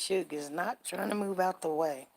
Sugar is not trying to move out the way.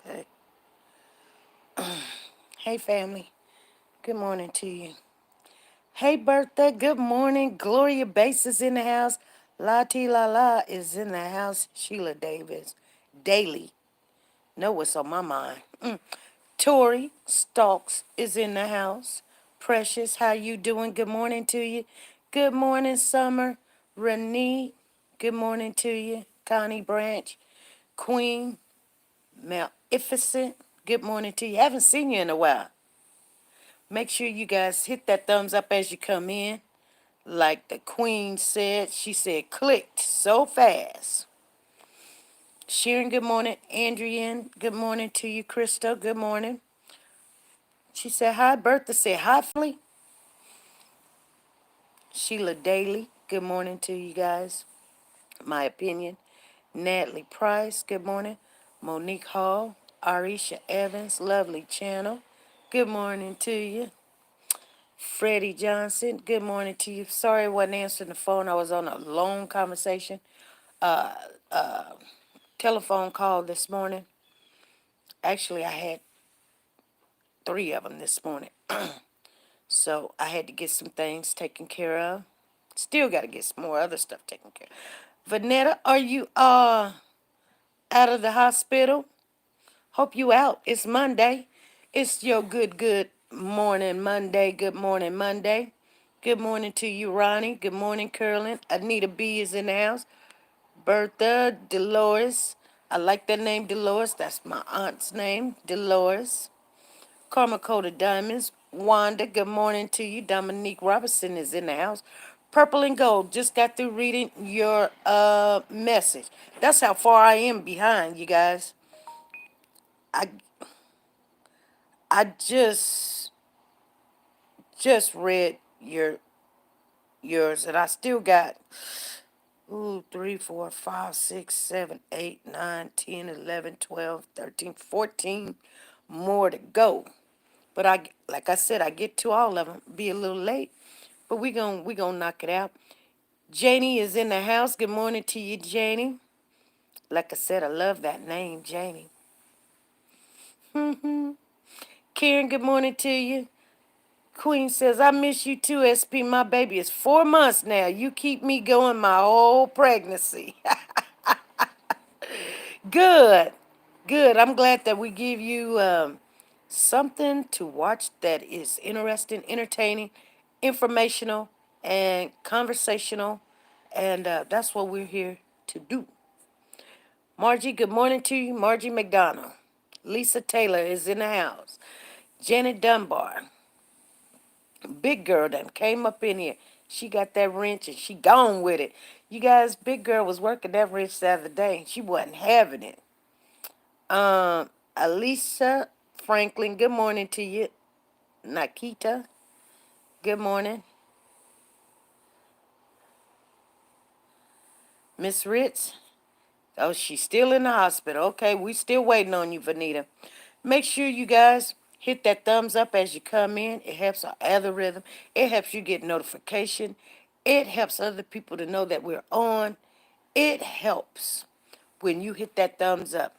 Okay. Hey, family. Good morning to you. Hey, Bertha. Good morning. Gloria Bass is in the house. La T La La is in the house. Sheila Davis. Daily. Know what's on my mind. Tori Stalks is in the house. Precious, how you doing? Good morning to you. Good morning, Summer. Renee, good morning to you. Connie Branch. Queen, Maleficent, good morning to you. Haven't seen you in a while. Make sure you guys hit that thumbs up as you come in. Like the Queen said, she said clicked so fast. Sharon, good morning. Andrian, good morning to you. Crystal, good morning. She said hi. Bertha said hi, family. Sheila Daly, good morning to you guys. My opinion. Natalie Price, good morning. Monique Hall, Arisha Evans, lovely channel. Good morning to you. Freddie Johnson, good morning to you. Sorry I wasn't answering the phone. I was on a long conversation, uh, telephone call this morning. Actually, I had three of them this morning. So I had to get some things taken care of. Still got to get some more other stuff taken care of. Vanetta, are you out of the hospital? Hope you out. It's Monday. It's your good morning Monday. Good morning Monday. Good morning to you, Ronnie. Good morning, Curlin. Anita B is in the house. Bertha, Dolores. I like that name, Dolores. That's my aunt's name, Dolores. Karma Coated Diamonds. Wanda, good morning to you. Dominique Robertson is in the house. Purple and Gold, just got through reading your message. That's how far I am behind, you guys. I I just read yours, and I still got 3, 4, 5, 6, 7, 8, 9, 10, 11, 12, 13, 14 more to go. But like I said, I get to all of them. Be a little late, but we gonna knock it out. Janie is in the house. Good morning to you, Janie. Like I said, I love that name, Janie. Karen, good morning to you. Queen says, I miss you too, SP. My baby is 4 months now. You keep me going my whole pregnancy. Good. Good. I'm glad that we give you something to watch that is interesting, entertaining, informational, and conversational. And that's what we're here to do. Margie, good morning to you. Margie McDonald. Lisa Taylor is in the house. Janet Dunbar. Big girl done came up in here. She got that wrench and she gone with it. You guys, big girl was working that wrench the other day. She wasn't having it. Alisa Franklin, good morning to you. Nakita, good morning. Miss Ritz, oh, she's still in the hospital. Okay, we still waiting on you, Vanita. Make sure you guys hit that thumbs up as you come in. It helps our algorithm. It helps you get notification. It helps other people to know that we're on. It helps. when you hit that thumbs up.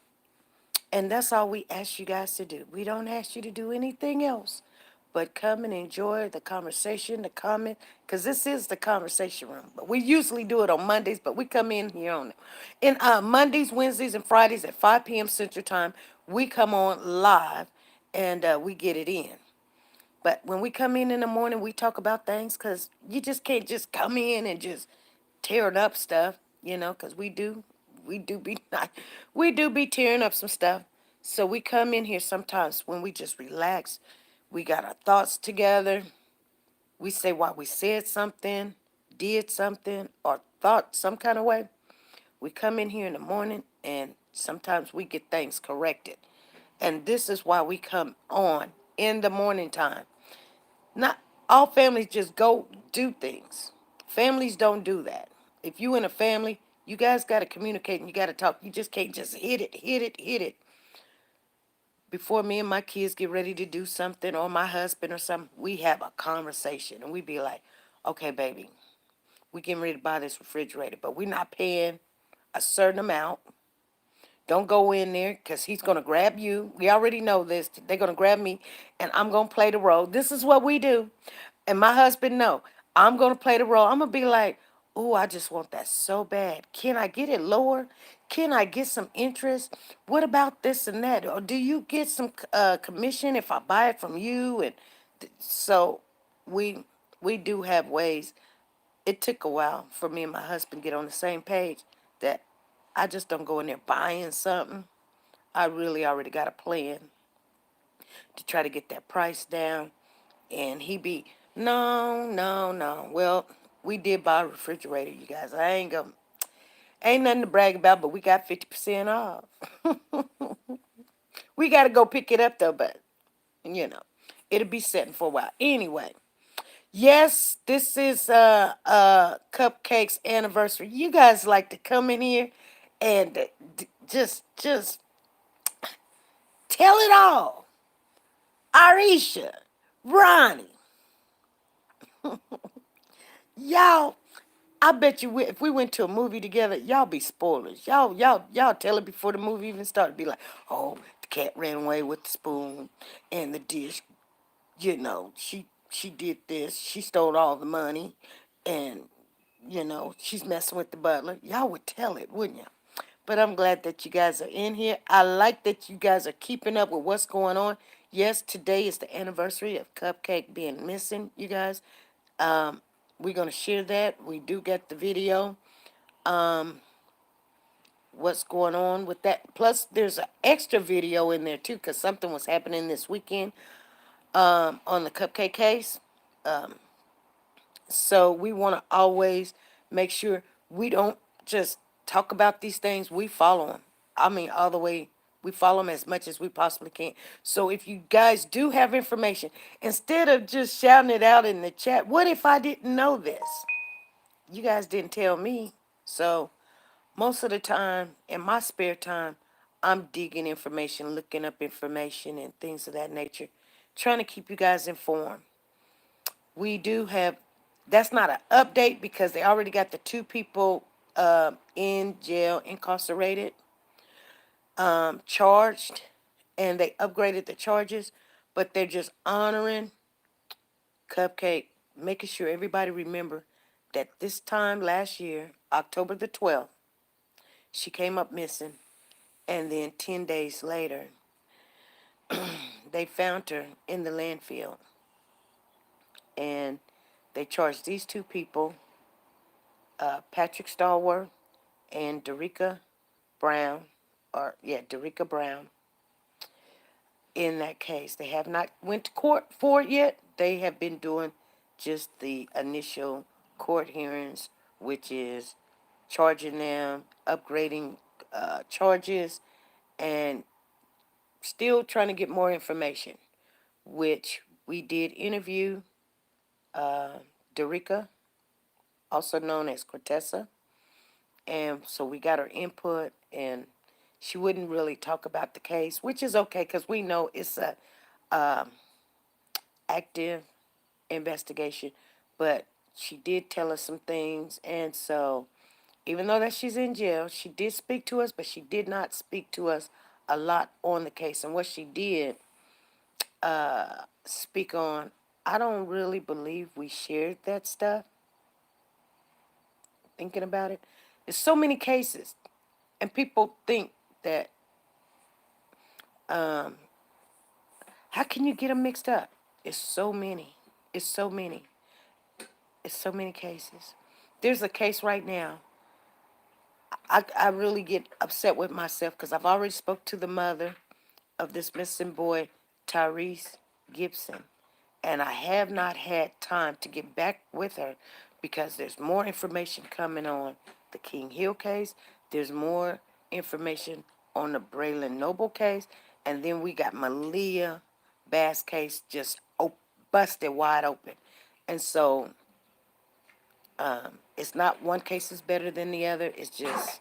And that's all we ask you guys to do. We don't ask you to do anything else but come and enjoy the conversation, the comment, because this is the conversation room. But we usually do it on Mondays, but we come in here on Mondays, Wednesdays, and Fridays at 5 p.m. Central Time. We come on live and we get it in. But when we come in the morning, we talk about things because you just can't just come in and just tearing up stuff, because we do be not, we do be tearing up some stuff. So we come in here sometimes when we just relax. We got our thoughts together. We say why we said something, did something, or thought some kind of way. We come in here in the morning and sometimes we get things corrected. And this is why we come on in the morning time. Not all families just go do things. Families don't do that. If you in a family, you guys got to communicate and you got to talk. You just can't just hit it. Before me and my kids get ready to do something or my husband or something, we have a conversation and we be like, okay, baby, we getting ready to buy this refrigerator, but we're not paying a certain amount. Don't go in there because he's going to grab you. We already know this. They're going to grab me and I'm going to play the role. This is what we do. And my husband, no. I'm going to play the role. I'm going to be like, oh, I just want that so bad. Can I get it lower? Can I get some interest? What about this and that? Or do you get some commission if I buy it from you? And so we we do have ways. It took a while for me and my husband to get on the same page that I just don't go in there buying something. I really already got a plan to try to get that price down. And he be, no, no, no. Well, we did buy a refrigerator, you guys. Ain't nothing to brag about, but we got 50% off. We got to go pick it up, though, but, you know, it'll be sitting for a while. Anyway, yes, this is Cupcake's anniversary. You guys like to come in here and just tell it all. Arisha, Ronnie, y'all, I bet you if we went to a movie together, y'all be spoilers. Y'all tell it before the movie even started. Be like, oh, the cat ran away with the spoon and the dish. She did this. She stole all the money, and she's messing with the butler. Y'all would tell it, wouldn't you? But I'm glad that you guys are in here. I like that you guys are keeping up with what's going on. Yes, today is the anniversary of Cupcake being missing, you guys. Um, we're going to share that. We do get the video. Um, what's going on with that. Plus, there's an extra video in there, too, because something was happening this weekend on the Cupcake case. Um, so we want to always make sure we don't just talk about these things. We follow them. I mean, all the way. We follow them as much as we possibly can. So if you guys do have information, instead of just shouting it out in the chat, what if I didn't know this? You guys didn't tell me. So most of the time, in my spare time, I'm digging information, looking up information and things of that nature, trying to keep you guys informed. We do have, that's not an update because they already got the two people in jail, incarcerated, charged, and they upgraded the charges, but they're just honoring Cupcake, making sure everybody remember that this time last year, October the 12th, she came up missing, and then 10 days later, they found her in the landfill, and they charged these two people, Patrick Stallworth and Derica Brown, Derica Brown, in that case. They have not went to court for it yet. They have been doing just the initial court hearings, which is charging them, upgrading charges, and still trying to get more information, which we did interview uh, Derica, also known as Cortessa, and so we got her input, and she wouldn't really talk about the case, which is okay because we know it's a um, active investigation, but she did tell us some things, and so Even though that she's in jail, she did speak to us, but she did not speak to us a lot on the case. And what she did speak on, I don't really believe we shared that stuff. Thinking about it, there's so many cases, and people think that how can you get them mixed up? It's so many. It's so many. It's so many cases. There's a case right now. I really get upset with myself because I've already spoke to the mother of this missing boy, Tyrese Gibson. And I have not had time to get back with her because there's more information coming on the King Hill case. There's more information on the Braylon Noble case. And then we got Malia Bass case just busted wide open. And so it's not one case is better than the other. It's just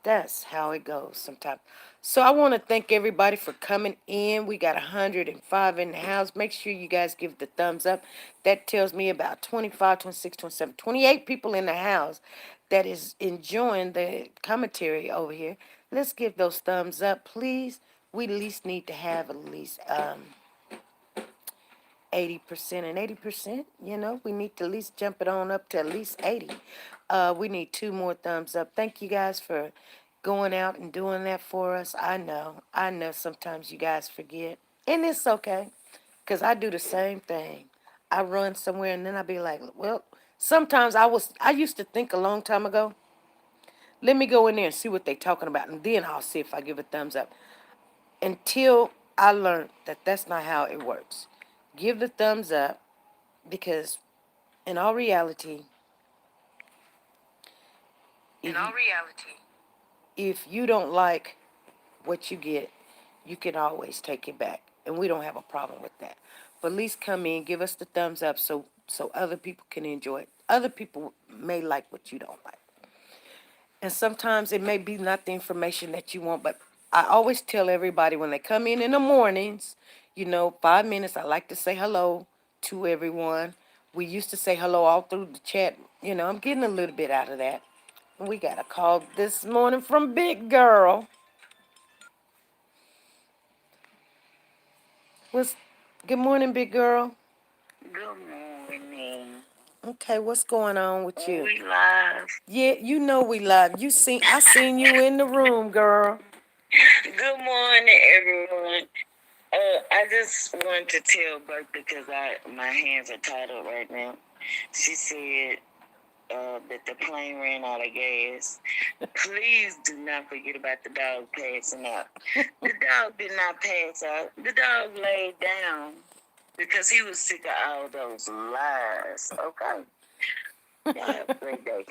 that's how it goes sometimes. So I want to thank everybody for coming in. We got 105 in the house. Make sure you guys give the thumbs up. That tells me about 25, 26, 27, 28 people in the house that is enjoying the commentary over here. Let's give those thumbs up, please. We at least need to have at least 80% and 80%, we need to at least jump it on up to at least 80. We need two more thumbs up. Thank you guys for going out and doing that for us. I know sometimes you guys forget, and it's okay, because I do the same thing. I run somewhere and then I be like, well, sometimes I used to think a long time ago, let me go in there and see what they talking about, and then I'll see if I give a thumbs up. Until I learned that that's not how it works. Give the thumbs up because in all reality, if you, if you don't like what you get, you can always take it back, and we don't have a problem with that. But at least come in, give us the thumbs up so other people can enjoy it. Other people may like what you don't like. And sometimes it may be not the information that you want, but I always tell everybody when they come in the mornings, 5 minutes, I like to say hello to everyone. We used to say hello all through the chat. I'm getting a little bit out of that. We got a call this morning from Big Girl. What's Good morning, Big Girl. Good morning. Okay, what's going on with you? We live. Yeah, we love you. I seen you in the room, girl. Good morning, everyone. I just want to tell Bert because my hands are tied up right now. She said that the plane ran out of gas. Please do not forget about the dog passing out. The dog did not pass out. The dog laid down because he was sick of all those lies. Okay. Y'all have a great day.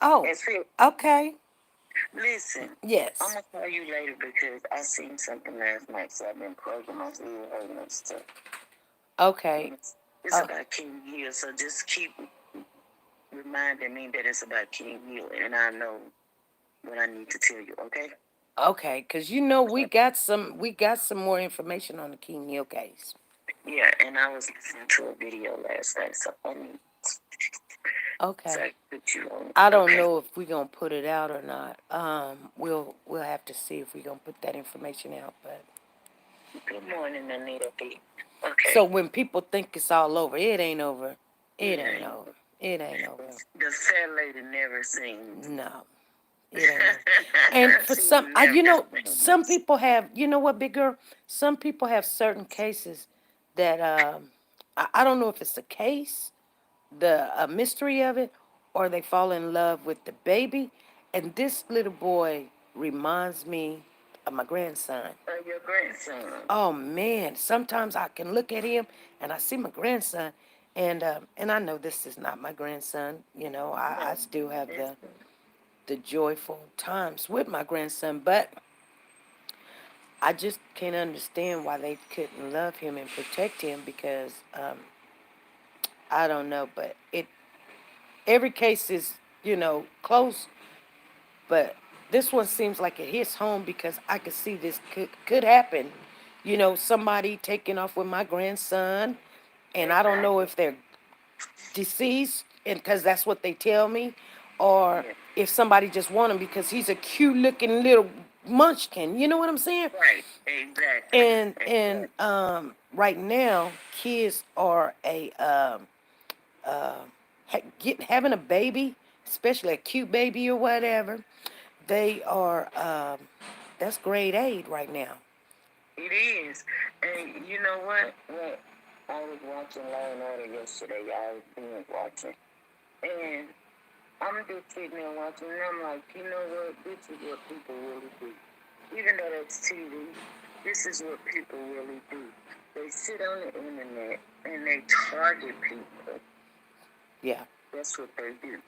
Oh, That's it. okay. Listen, I'm Yes. gonna call you later because I seen something last night, so I've been closing my ear hurting and stuff. Okay. It's about King Hill, so just keep reminding me that it's about King Hill, and I know what I need to tell you. Okay? Okay, because we got some more information on the King Hill case. Yeah, and I was listening to a video last night, so I need Okay. to put you on. I don't Okay. know if we're gonna put it out or not. We'll have to see if we're gonna put that information out. But Good morning, Anita B. Okay. so when people think it's all over, it ain't over. It ain't over. It ain't over. The fat lady never sings. No, it ain't over. And for some people have. You know what, Big Girl? Some people have certain cases that I don't know if it's a case, the mystery of it, or they fall in love with the baby. And this little boy reminds me of my grandson. Your grandson. Oh man, sometimes I can look at him and I see my grandson, and I know this is not my grandson. I still have the joyful times with my grandson, but I just can't understand why they couldn't love him and protect him because I don't know, but every case is close, but this one seems like it hits home because I could see this could happen. Somebody taking off with my grandson, and I don't know if they're deceased, and because that's what they tell me, or Yeah. if somebody just want him because he's a cute looking little munchkin. You know what I'm saying? Right. Exactly. And Exactly. right now, kids are having a baby, especially a cute baby or whatever. They are that's grade A right now. It is. And you know what? Well, I was watching Law and Order yesterday. I was being watching. And I'm just sitting there watching, and I'm like, you know what? This is what people really do. Even though that's TV, this is what people really do. They sit on the internet and they target people. Yeah, That's what they do.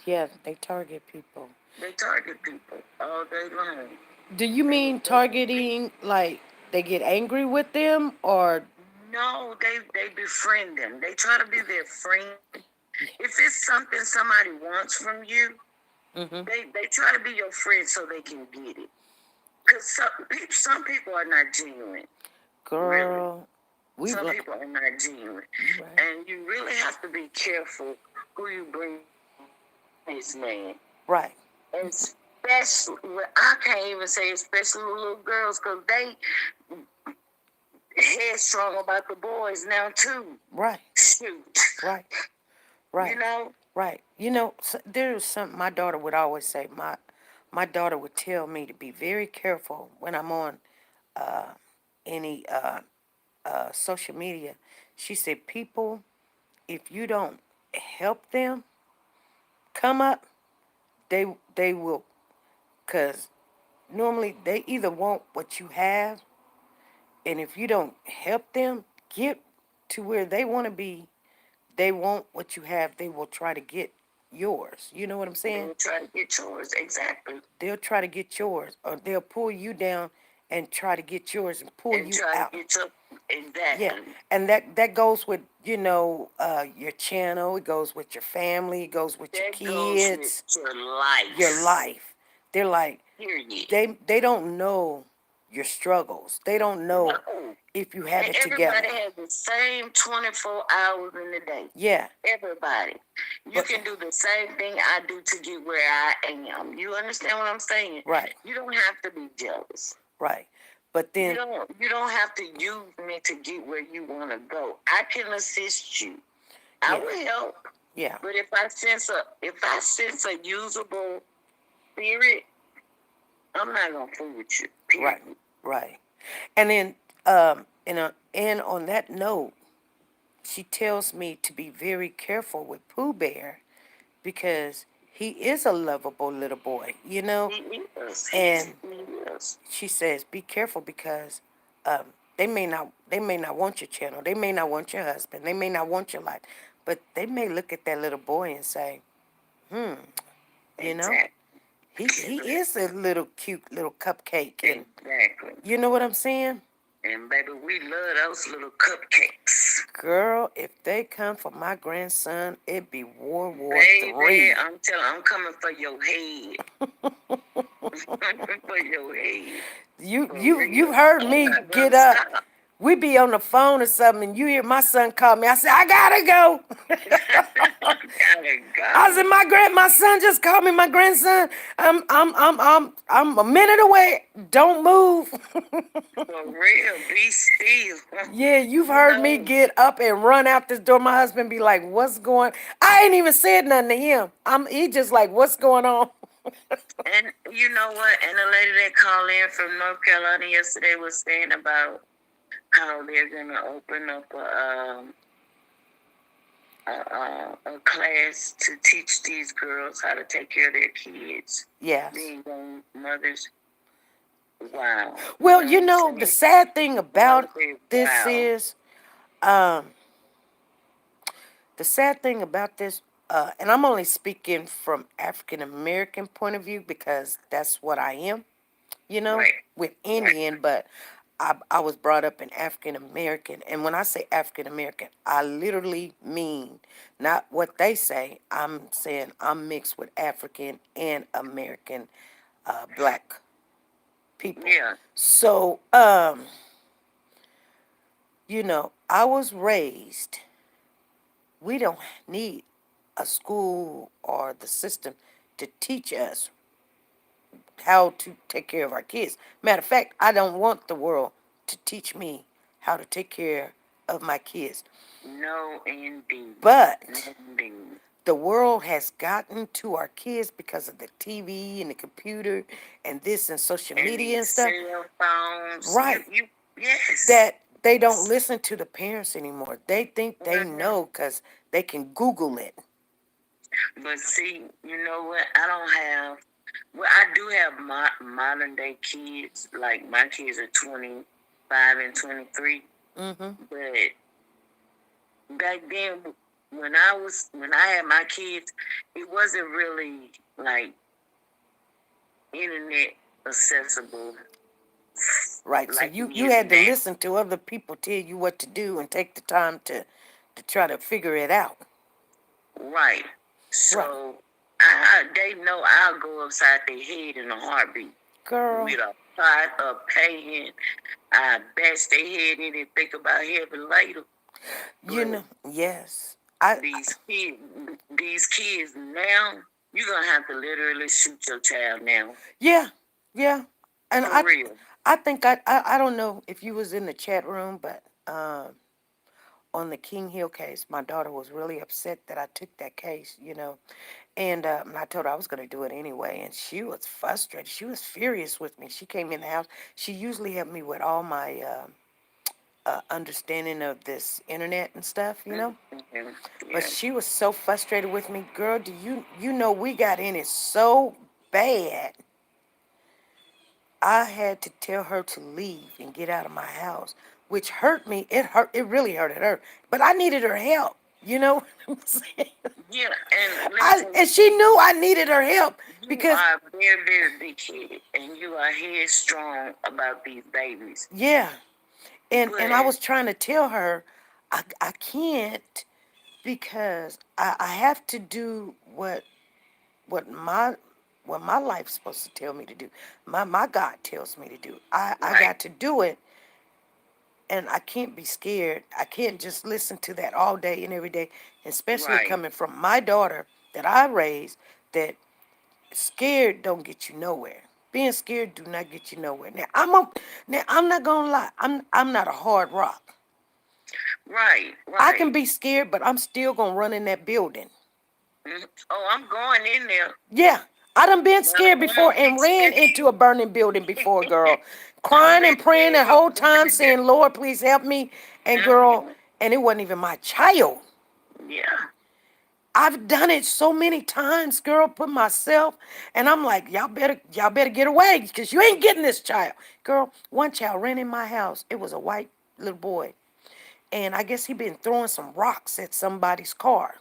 yeah, they target people. They target people all day long. Do you They, mean targeting like they get angry with them or? no, they befriend them. They try to be their friend. If it's something somebody wants from you, Mm-hmm. they try to be your friend so they can get it. Because some people are not genuine, really. Girl, we Some like people are not genuine. you right, And you really have to be careful who you bring this man. right, Especially, well, I can't even say especially with little girls because they headstrong about the boys now too. right, Shoot. right, You right, know? right. You know, there was something my daughter would always say. My daughter would tell me to be very careful when I'm on any social media. She said, people, if you don't help them come up, they will, cause normally they either want what you have, and if you don't help them get to where they want to be, they want what you have. They will try to get yours. You know what I'm They saying? will try to get yours. Exactly. They'll try to get yours, or they'll pull you down and try to get yours and pull And you try to out. get your. Yeah, Exactly. and that goes with your channel. It goes with your family. It goes with your That goes with kids, your your life. life. They're like Period. they don't know your struggles. They don't know No. if you have And it everybody together. has the same 24 hours in the day. Yeah, Everybody. You but can do the same thing I do to get where I am. You understand what I'm saying? right, You don't have to be jealous. right. But then You don't have to use me to get where you want to go. I can assist you. I yeah, will help. yeah, But if I sense a usable spirit, I'm not gonna fool with you. Period. right, right. And then and on that note, she tells me to be very careful with Pooh Bear because he is a lovable little boy, you know? He is. And He is. she says, be careful because they may not want your channel. They may not want your husband. They may not want your life. But they may look at that little boy and say, you know, Exactly. he is a little cute little cupcake, and Exactly. you know what I'm saying? And baby, we love those little cupcakes. Girl, if they come for my grandson, it'd be World War Baby, Three. I'm coming for your head. I'm coming for your head. You For you real. you've heard I'm me not get gonna up. stop. We be on the phone or something, and you hear my son call me. I say, I gotta go. Gotta I go. said, my son just called me. My grandson. I'm a minute away. Don't move. For real, be still. Yeah, you've You heard me know, get up and run out this door. My husband be like, "What's going?" I ain't even said nothing to him. He just like, "What's going on?" and you know what? And the lady that called in from North Carolina yesterday was saying about how they're gonna open up a class to teach these girls how to take care of their kids, Yes. being young mothers. Wow. You Well, know what you I'm know, the saying? sad thing And I about say, this wow. is, the sad thing about this, and I'm only speaking from African American point of view because that's what I am, Right. with Right. Indian, but I was brought up in African American. And when I say African American, I literally mean not what they say. I'm saying I'm mixed with African and American black people. Yeah. So, I was raised We don't need a school or the system to teach us how to take care of our kids. Matter of fact, I don't want the world to teach me how to take care of my kids. No, indeed. But No, indeed. the world has gotten to our kids because of the TV and the computer and this and social And media and these stuff. cell phones. Right. Yes. That they don't listen to the parents anymore. They think they Mhm. know because they can Google it. But see, you know what? I don't have. Well, I do have modern day kids. Like my kids are 25 and 23. Mm-hmm. But back then, when I had my kids, it wasn't really like internet accessible. Right. So Like you it you is had to now. listen to other people tell you what to do and take the time to try to figure it out. Right. Right. So they know I'll go upside their head in a heartbeat Girl, with a pot of pain. I bash their head in and think about heaven later. you But know, yes. I these kids, these kids now, you're gonna have to literally shoot your child now, yeah, yeah. And for real. I think I don't know if you was in the chat room, but on the King Hill case, my daughter was really upset that I took that case, and I told her I was going to do it anyway, and she was frustrated. She was furious with me. She came in the house. She usually helped me with all my understanding of this internet and stuff. Mm-hmm. But Yeah. she was so frustrated with me. Girl, do you know we got in it so bad. I had to tell her to leave and get out of my house, which hurt me. It hurt. It really hurted her. But I needed her help. You know what I'm saying? Yeah, and let me tell you And she something. knew I needed her help You because, are very, very big headed, and you are headstrong about these babies. yeah. And I But was trying to tell her, I can't because I have to do what my what my life's supposed to tell me to do. My God tells me to do. I right, got to do it, and I can't be scared. I can't just listen to that all day and every day, especially right, coming from my daughter that I raised. That scared don't get you nowhere. Being scared do not get you nowhere. Now I'm not gonna lie. I'm not a hard rock. right, I can right. be scared, but I'm still gonna run in that building. Mhm. Oh, I'm going in there. Yeah, I done been But scared I'm gonna before be and ran scared. into a burning building before, girl. I've Crying been and praying the scared whole before. time, saying, Lord, please help me. And girl, Mhm. and it wasn't even my child. Yeah, I've done it so many times, girl, put myself, and I'm like, y'all better get away, because you ain't getting this child. Girl, one child ran in my house. It was a white little boy. And I guess he been throwing some rocks at somebody's car.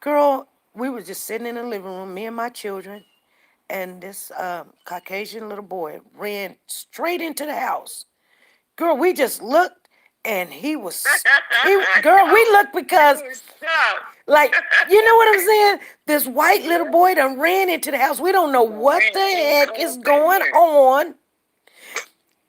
Girl, we was just sitting in the living room, me and my children, and this Caucasian little boy ran straight into the house. Girl, we just looked, and girl, we no, looked you because, was shocked. like, you know what I'm saying? This white little Yeah, boy done ran into the house. We don't know what ran the full heck is court in going there. on.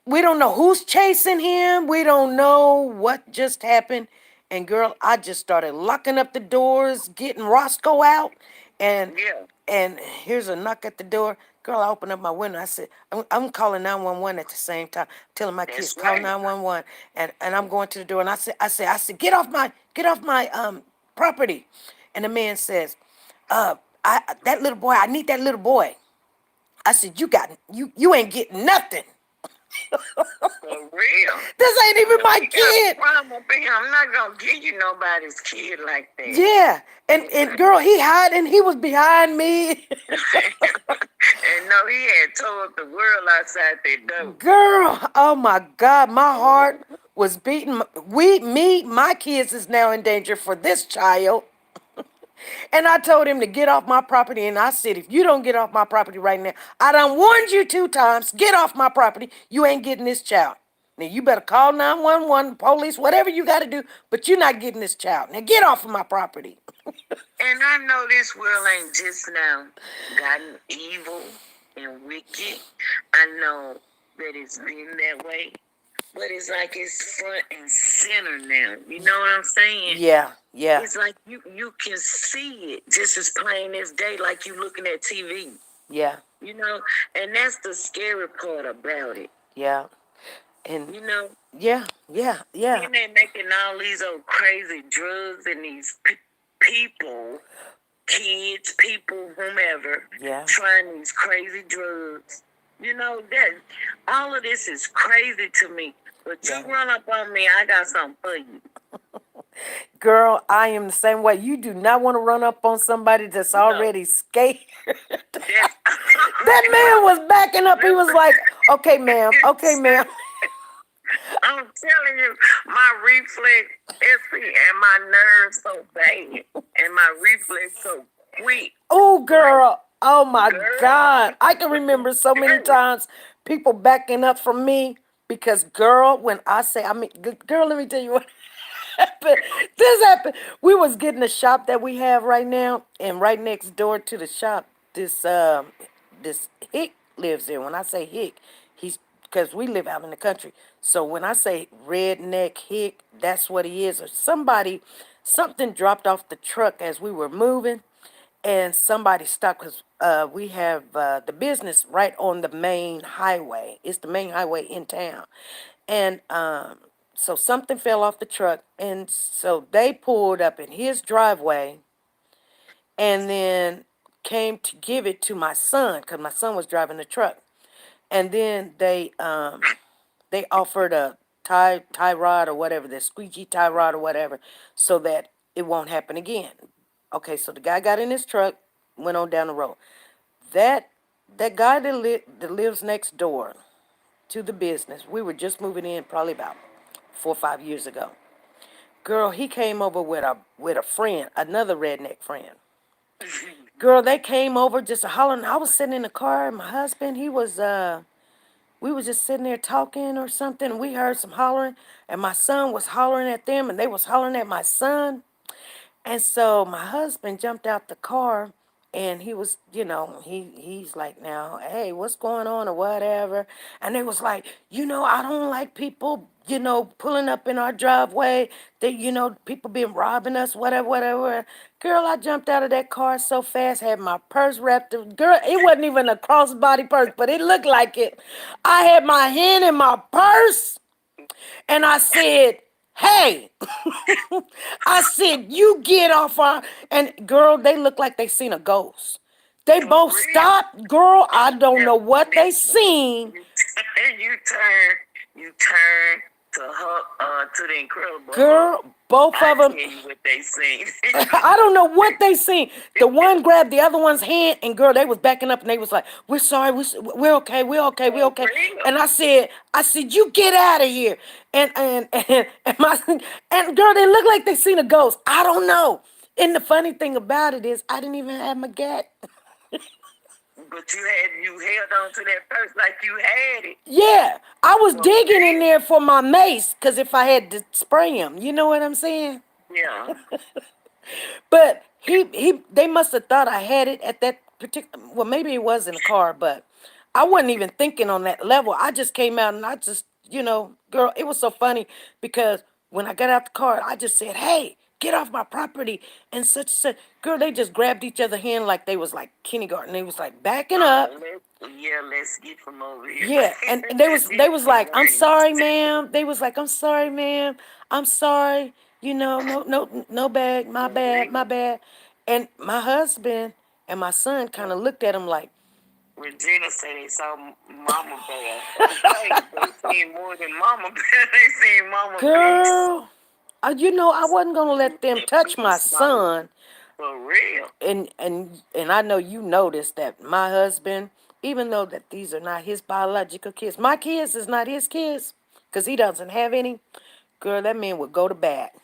We don't know who's chasing him. We don't know what just happened. And girl, I just started locking up the doors, getting Roscoe out, and Yeah, and here's a knock at the door. Girl, I opened up my window. I said, I'm calling 911 at the same time, telling my kids that's call right. 911, and I'm going to the door. And I said, get off my property. And the man says, that little boy, I need that little boy. I said, you ain't getting nothing. For real. This ain't even Yeah, my we got a kid. problem up in here. I'm not gonna give you nobody's kid like that. Yeah. And girl, he hiding. He was behind me. And no, he had told the world outside their door. Girl, oh my God, my heart was beating. My kids is now in danger for this child. And I told him to get off my property. And I said, if you don't get off my property right now, I done warned you 2 times. Get off my property. You ain't getting this child. Now you better call 911, police, whatever you got to do, but you're not getting this child. Now get off of my property. And I know this world ain't just now gotten evil and wicked. I know that it's been that way. But it's like it's front and center now. You know what I'm saying? Yeah, Yeah. It's like you can see it just as plain as day, like you looking at TV. Yeah. You know, and that's the scary part about it. Yeah. And You know, yeah, yeah, yeah, then they making all these old crazy drugs and these people, kids, people, whomever, yeah, trying these crazy drugs. You know that all of this is crazy to me. But you yeah. run up on me, I got something for you. Girl, I am the same way. You do not want to run up on somebody that's No, already scared. that's That man was backing up. He was like, okay, ma'am. Okay, ma'am. listen. I'm telling you, my reflex, and my nerves so bad, and my reflex so quick. Oh, Like, girl. Oh, my girl, God. I can remember so many do it. times people backing up from me because, girl, when I say, girl, let me tell you what happened. This happened. We was getting a shop that we have right now, and right next door to the shop, this hick lives there. When I say hick, he's because we live out in the country. So when I say redneck hick, that's what he is. Or something dropped off the truck as we were moving, and somebody stopped because we have the business right on the main highway. It's the main highway in town, and so something fell off the truck, and so they pulled up in his driveway, and then came to give it to my son because my son was driving the truck, and then they offered a tie rod or whatever, the squeegee tie rod or whatever, so that it won't happen again. Okay, so the guy got in his truck, went on down the road. That that guy that lives next door to the business, we were just moving in probably about 4 or 5 years ago. Girl, he came over with a friend, another redneck friend. Girl, they came over just hollering. I was sitting in the car, and my husband, we was just sitting there talking or something. We heard some hollering, and my son was hollering at them, and they was hollering at my son. And so my husband jumped out the car, and he was, he's like, now, hey, what's going on or whatever. And they was like, I don't like people, pulling up in our driveway. They, people been robbing us, whatever, whatever. Girl, I jumped out of that car so fast, had my purse wrapped. Girl, it wasn't even a crossbody purse, but it looked like it. I had my hand in my purse, and I said, hey, I said, you get off our. And girl, they look like they seen a ghost. They For both real. stopped. Girl, I don't And know what they listen, seen. you turn to her, to the Incredible Hulk. Girl, both I of them. tell you what they seen. I don't know what they seen. The one grabbed the other one's hand, and girl, they was backing up, and they was like, "We're sorry, we're okay, we're okay, we're For okay." real. And I said, "You get out of here!" And girl, they look like they seen a ghost. I don't know. And the funny thing about it is, I didn't even have my gat. But you held on to that purse like you had it. Yeah, I was For digging in real. there for my mace, cause if I had to spray him, you know what I'm saying? Yeah. But they must have thought I had it at that particular. Well, maybe it was in the car, but I wasn't even thinking on that level. I just came out and I just, girl, it was so funny because when I got out the car, I just said, "Hey, get off my property," and such and such. Girl, they just grabbed each other hand like they was like kindergarten. They was like backing up. Let's get from over here. Yeah, and they was like, "I'm sorry, ma'am." They was like, "I'm sorry, ma'am. I'm sorry. No, no, no bad. My For bad. My real. bad." And my husband and my son kind of looked at him like, Regina said they saw Mama Bear. Okay, they seen more than Mama Bear. They seen Mama Beast. "Girl, I wasn't gonna let them The touch my Beast Mama. son." For real. And I know you noticed that my husband, even though that these are not his biological kids, my kids is not his kids, cause he doesn't have any. Girl, that man would go to bat.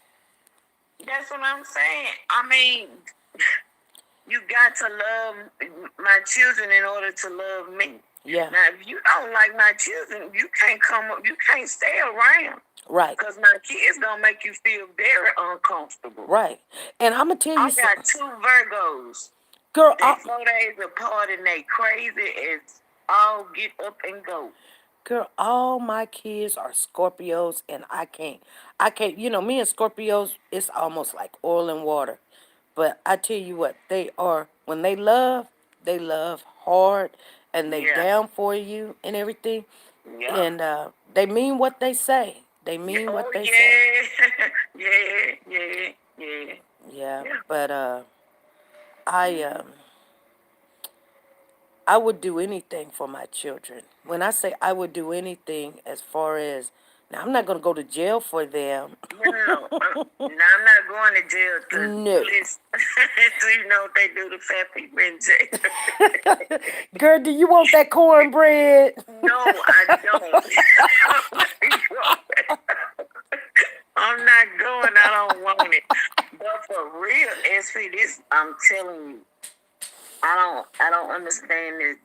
That's what I'm saying. I mean, you got to love my children in order to love me. Yeah, Now, if you don't like my children, you can't come up. You can't stay around right. because my kids gonna make you feel very uncomfortable. Right. And I'm going to tell you I something. got two Virgos. Girl, They 4 days apart and they crazy as all get up and go. Girl, all my kids are Scorpios, and I can't, me and Scorpios, it's almost like oil and water. But I tell you what, they are, when they love hard, and they Yeah. down for you and everything. Yeah. And they mean what they say. They Yeah. mean what Oh they say. yeah. Yeah. Yeah. Yeah. Yeah, Yeah. but I I would do anything for my children. When I say I would do anything, as far as, now, I'm not gonna go to jail for them. No. Now I'm not going to jail to No, listen. Do you know what they do to fat people in jail? girl, do you want that cornbread? No, I don't. I'm not going. I don't want it. But for real, SP, this I'm telling you, I don't understand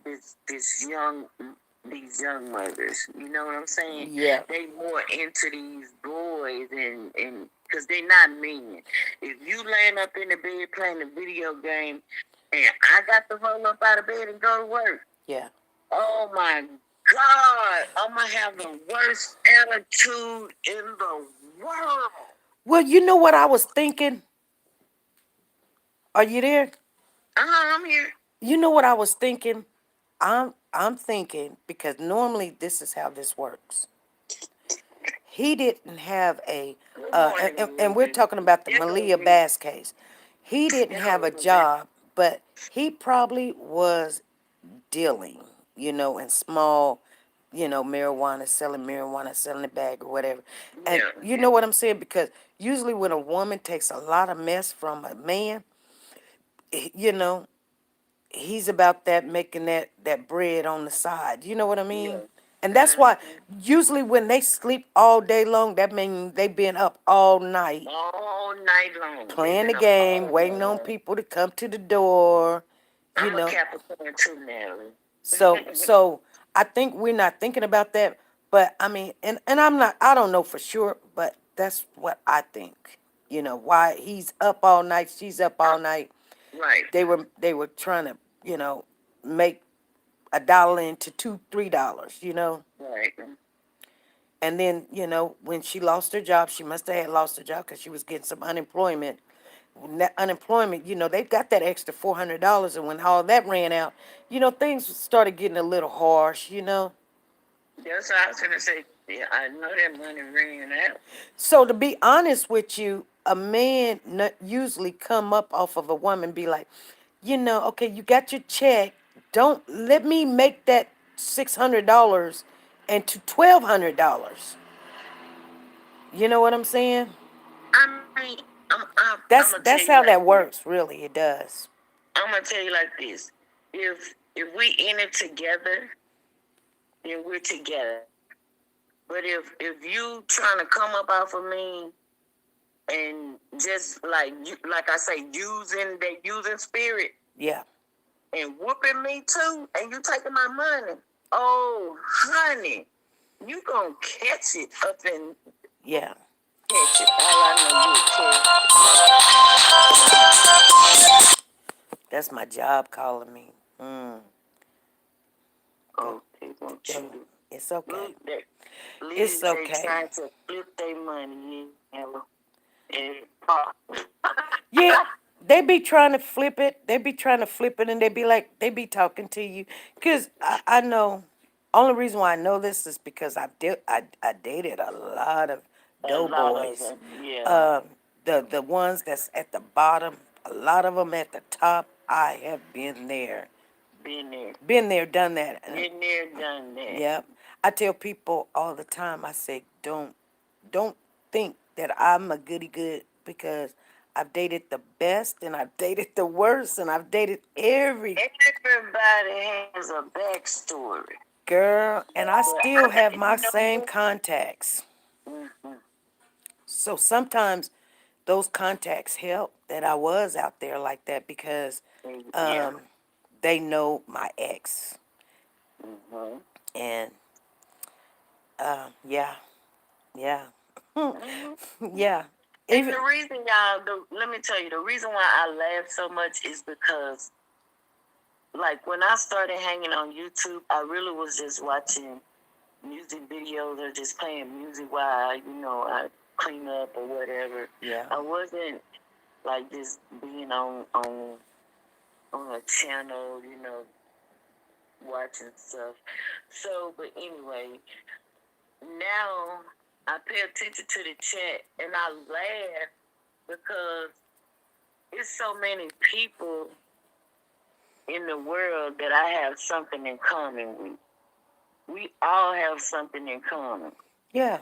these young mothers. You know what I'm saying? Yeah, They more into these boys and because they not mean. If you laying up in the bed playing a video game, and I got to roll up out of bed and go to work. yeah. Oh my God, I'm gonna have the worst attitude in the world. Well, you know what I was thinking? Are you there? I'm here. You know what I was thinking? I'm thinking, because normally this is how this works. He didn't have a, Good morning, and we're Ruby. talking about the There go Malia Ruby. Bass case. He didn't There have go a Ruby. job, but he probably was dealing, in small, marijuana, selling a bag or whatever. And Yeah, you yeah, know what I'm saying? Because usually when a woman takes a lot of mess from a man, you know, he's about that, making that bread on the side. You know what I mean? yeah. And that's why Mm-hmm. usually when they sleep all day long, that means they been up all night All night long. They've playing the been up game, all waiting night on long. people to come to the door. You I'm a know, Capricorn too, Natalie. so I think we're not thinking about that. But I mean, and I'm not. I don't know for sure, but that's what I think. Why he's up all night, she's up Uh, all night. right, They were trying to, make $1 into $2, $3. right. And then, when she lost her job, she must have had lost her job because she was getting some unemployment. When that unemployment, they got that extra $400, and when all that ran out, things started getting a little harsh. That's what I was gonna say. Yeah, I know that money ran out. So to be honest with you, a man usually come up off of a woman, be like, okay, you got your check. Don't let me make that $600 into $1,200. You know what I'm saying? I mean, I'm gonna That's tell that's you how like that this. works. Really, it does. I'm gonna tell you like this. If we in it together, then we're together. But if you trying to come up off of me and just like you, like I say, using spirit Yeah, and whooping me too, and you taking my money, oh honey, you gonna catch it up and yeah. catch it. All I That's my job calling me. Mm, know is okay, want that, you to it's okay. look that. It's Ladies, they okay. trying to flip their money, and Yeah, they be trying to flip it. They be trying to flip it, and they be like, they be talking to you. Cause I know. Only reason why I know this is because I dated a lot of a lot of doughboys. them, yeah, Um, the ones that's at the bottom, a lot of them at the top. I have been there, been there, done that. And been there, done that. yep, I tell people all the time. I say, don't think that I'm a goody good, because I've dated the best and I've dated the worst and I've dated every Everybody has a backstory, girl, and I but still have my you know same what? contacts. Mm-hmm. So sometimes those contacts help that I was out there like that, because Yeah. um, they know my ex. Mm-hmm. And yeah, yeah, Mm-hmm. yeah. And Even the reason, y'all, let me tell you, the reason why I laugh so much is because, like, when I started hanging on YouTube, I really was just watching music videos or just playing music while, I clean up or whatever. Yeah. I wasn't like just being on a channel, watching stuff. So, but anyway, now I pay attention to the chat and I laugh because it's so many people in the world that I have something in common with. We all have something in common. Yeah.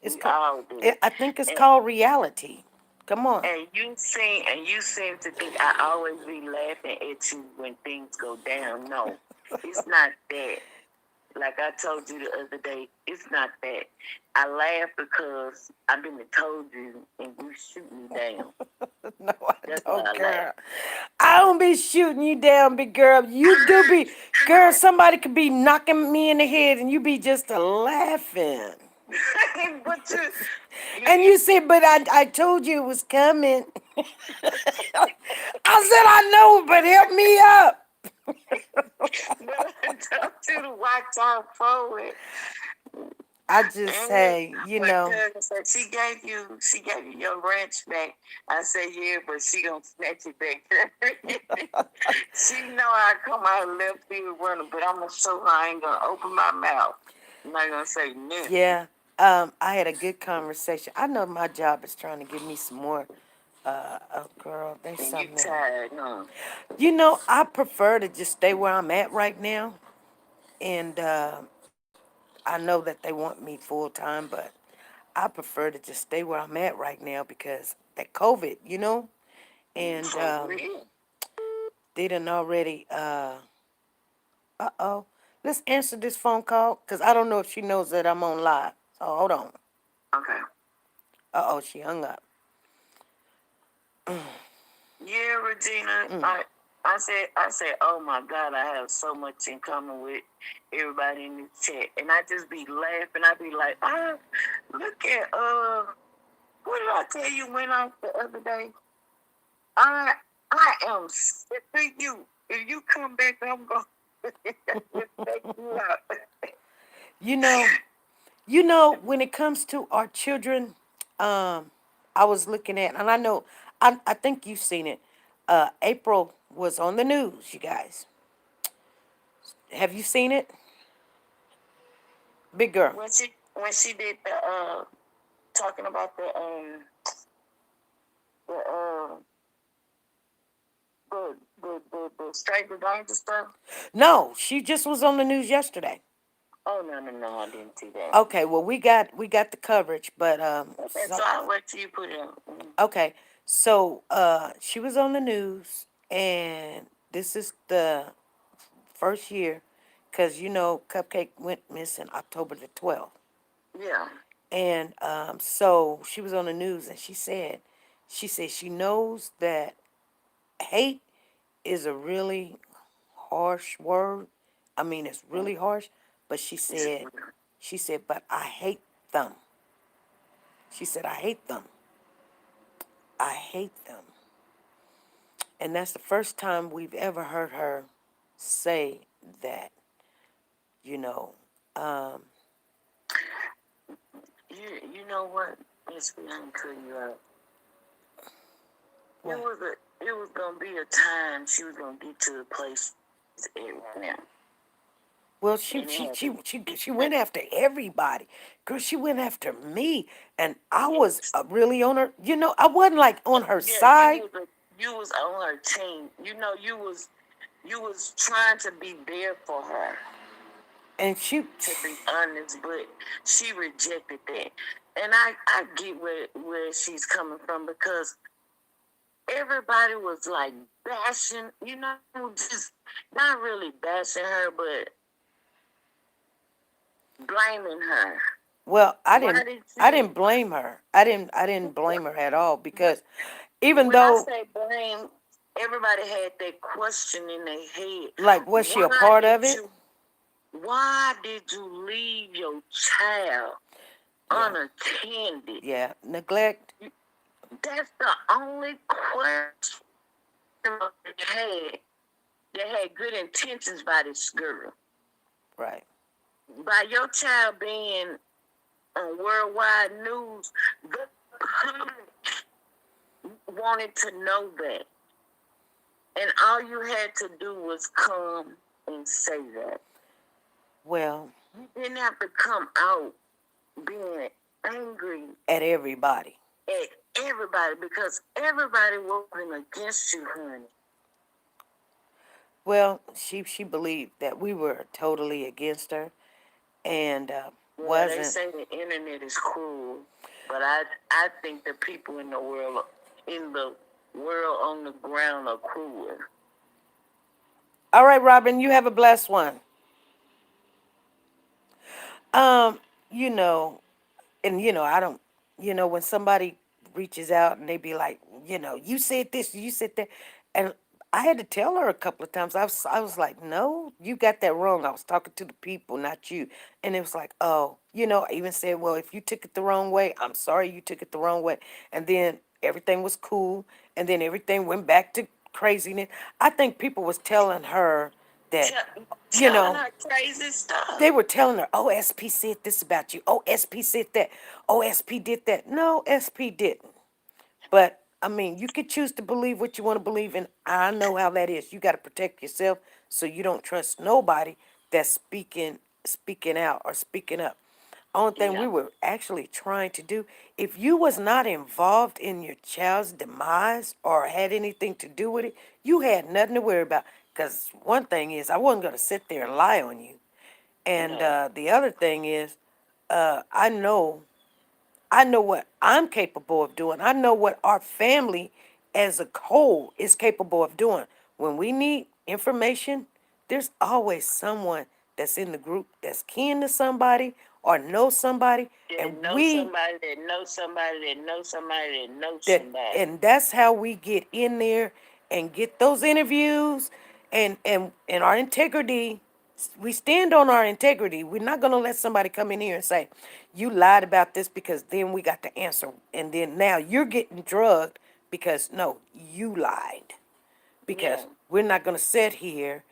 It's We all do. I think it's And, called reality. Come on. and you seem to think I always be laughing at you when things go down. No, it's not that. Like I told you the other day, it's not that. I laugh because I've been told you and you shoot me down. No, I That's why don't, I laugh. girl. I don't be shooting you down, big girl. You do be, girl. Somebody could be knocking me in the head, and you be just a laughing. But And you said, but I told you it was coming. I said, I know, but help me up. but I told you to watch out forward. I just And say, my cousin said she gave you your ranch back. I said, yeah, but she gonna snatch it back. She know I come out left field running, but I'm gonna show her I ain't gonna open my mouth. I'm not gonna say nothing. yeah. I had a good conversation. I know my job is trying to give me some more. Oh, girl, there's And you something else. tired, huh? I prefer to just stay where I'm at right now, and I know that they want me full time, but I prefer to just stay where I'm at right now because that COVID, and For real. they done already. Uh-oh, let's answer this phone call because I don't know if she knows that I'm on live. So hold on. Okay. Uh-oh, she hung up. Yeah, Regina. I said, oh my God, I have so much in common with everybody in this chat, and I just be laughing. I be like, look at what did I tell you went off the other day? I I am sick of you. If you come back, I'm going to take you out. You know, when it comes to our children, I was looking at, and I know, I think you've seen it. April was on the news, you guys. Have you seen it? Big girl. When she did the talking about the the stranger danger stuff. No, she just was on the news yesterday. Oh no, I didn't see that. Okay, well we got the coverage, but Okay, so I'll wait till you put it on. okay, so she was on the news, and this is the first year, cause Cupcake went missing October the 12th. Yeah. And so she was on the news, and she said she knows that hate is a really harsh word. I mean, it's really harsh, but she said, but I hate them. She said, I hate them. I hate them. And that's the first time we've ever heard her say that, you know. Um, You know what? It's gonna cut you out. It what? was gonna be a time she was gonna get to the place it's at right now. Well, she And it she had she to she she went after everybody. Girl, she went after me, and I was yes. really on her. I wasn't like on her Yeah, side, you was on her team. You was trying to be there for her, and she. to be honest, but she rejected that. And I get where she's coming from because everybody was like bashing, just not really bashing her, but blaming her. Well, I Why didn't. did I you? didn't blame her. I didn't blame her at all because even When I though, say blame, everybody had that question in their head. like, was she a Why part did of it? you? Why did you leave your child Yeah, unattended? yeah. Neglect. That's the only question they had. They had good intentions by this girl. Right. by your child being on worldwide news, the public wanted to know that. And all you had to do was come and say that. Well, You didn't have to come out being angry at everybody. at everybody because everybody wasn't against you, honey. Well, she believed that we were totally against her, and Well, they wasn't. say the internet is cruel, but I think the people in the world on the ground are cruel. All right, Robin, you have a blessed one. Um, you know, and I don't, when somebody reaches out and they be like, you said this, you said that, and I had to tell her a couple of times. I was like, no, you got that wrong. I was talking to the people, not you. And it was like, oh, I even said, well, if you took it the wrong way, I'm sorry you took it the wrong way. And then everything was cool, and then everything went back to craziness. I think people was telling her that, you Telling know, her crazy they stuff. were telling her, oh, SP said this about you. Oh, SP said that. Oh, SP did that. No, SP didn't. But, I mean, you could choose to believe what you want to believe, and I know how that is. You got to protect yourself so you don't trust nobody that's speaking out or speaking up. Only thing Yeah, we were actually trying to do, if you was not involved in your child's demise or had anything to do with it, you had nothing to worry about. Because one thing is, I wasn't going to sit there and lie on you. And no, the other thing is, I know, I know what I'm capable of doing. I know what our family as a whole is capable of doing. When we need information, there's always someone that's in the group that's kin to somebody or knows somebody, that and know somebody that knows somebody that knows somebody that knows that somebody. and that's how we get in there and get those interviews, and our integrity. We stand on our integrity. We're not going to let somebody come in here and say you lied about this, because then we got the answer, and then now you're getting drugged because no, you lied. Yeah, Because we're not going to sit here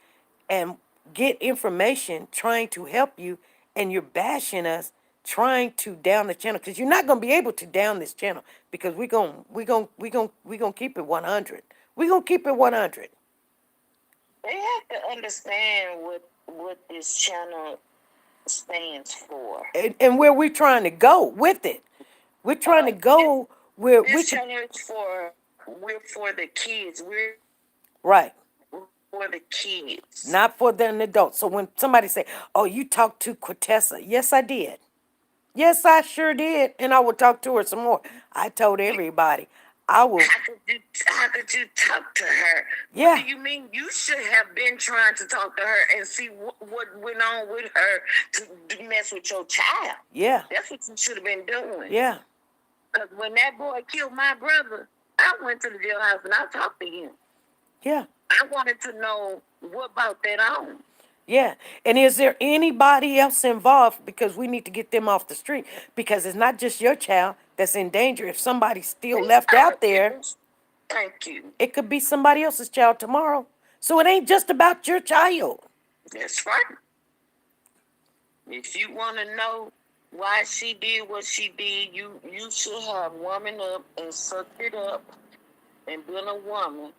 and get information trying to help you, and you're bashing us trying to down the channel, because you're not going to be able to down this channel, because we going to keep it 100. We're going to keep it 100. they have to understand what this channel stands for. And where we're trying to go with it. We're trying to This go where we this could. channel is for we're for the kids. We're Right. for the kids. Not for the adults. So when somebody say, oh, you talked to Cortessa. Yes, I did. Yes, I sure did. And I will talk to her some more. I told everybody. I will. How could you talk to her? What do Yeah. you mean? You should have been trying to talk to her and see what went on with her to mess with your child. Yeah. That's what you should have been doing. Yeah. Because when that boy killed my brother, I went to the jailhouse and I talked to him. Yeah. I wanted to know what about that on. Yeah. And is there anybody else involved? Because we need to get them off the street. Because it's not just your child that's in danger. If somebody's still It's left other out there, people's. Thank you. it could be somebody else's child tomorrow. So it ain't just about your child. That's right. If you want to know why she did what she did, you should have woman up and sucked it up and been a woman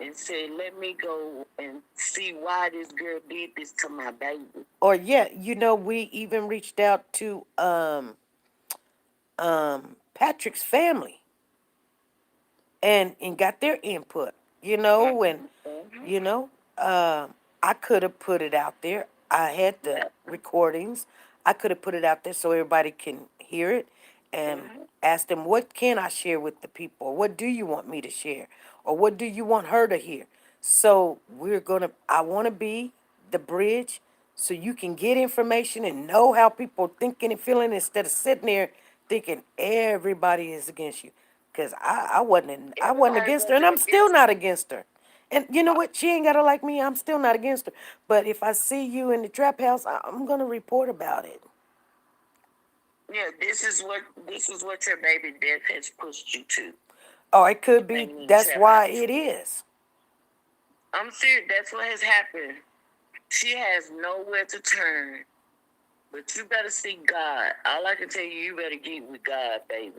and said, "Let me go and see why this girl did this to my baby." Or yeah, we even reached out to Patrick's family, and got their input, and Mm-hmm. you know, I could have put it out there. I had the Yeah. recordings. I could have put it out there so everybody can hear it, and Mm-hmm. ask them, what can I share with the people? What do you want me to share? Or what do you want her to hear? So I want to be the bridge so you can get information and know how people thinking and feeling, instead of sitting there thinking everybody is against you. Because I wasn't Everybody against her, and wasn't I'm still against not her. against her. And you know what? She ain't got to like me. I'm still not against her. But if I see you in the trap house, I'm going to report about it. Yeah, this is what your baby death has pushed you to. Or it could be Staying in the that's trap why house. it is. I'm serious. That's what has happened. She has nowhere to turn. But you better seek God. All I can tell you, you better get with God, baby.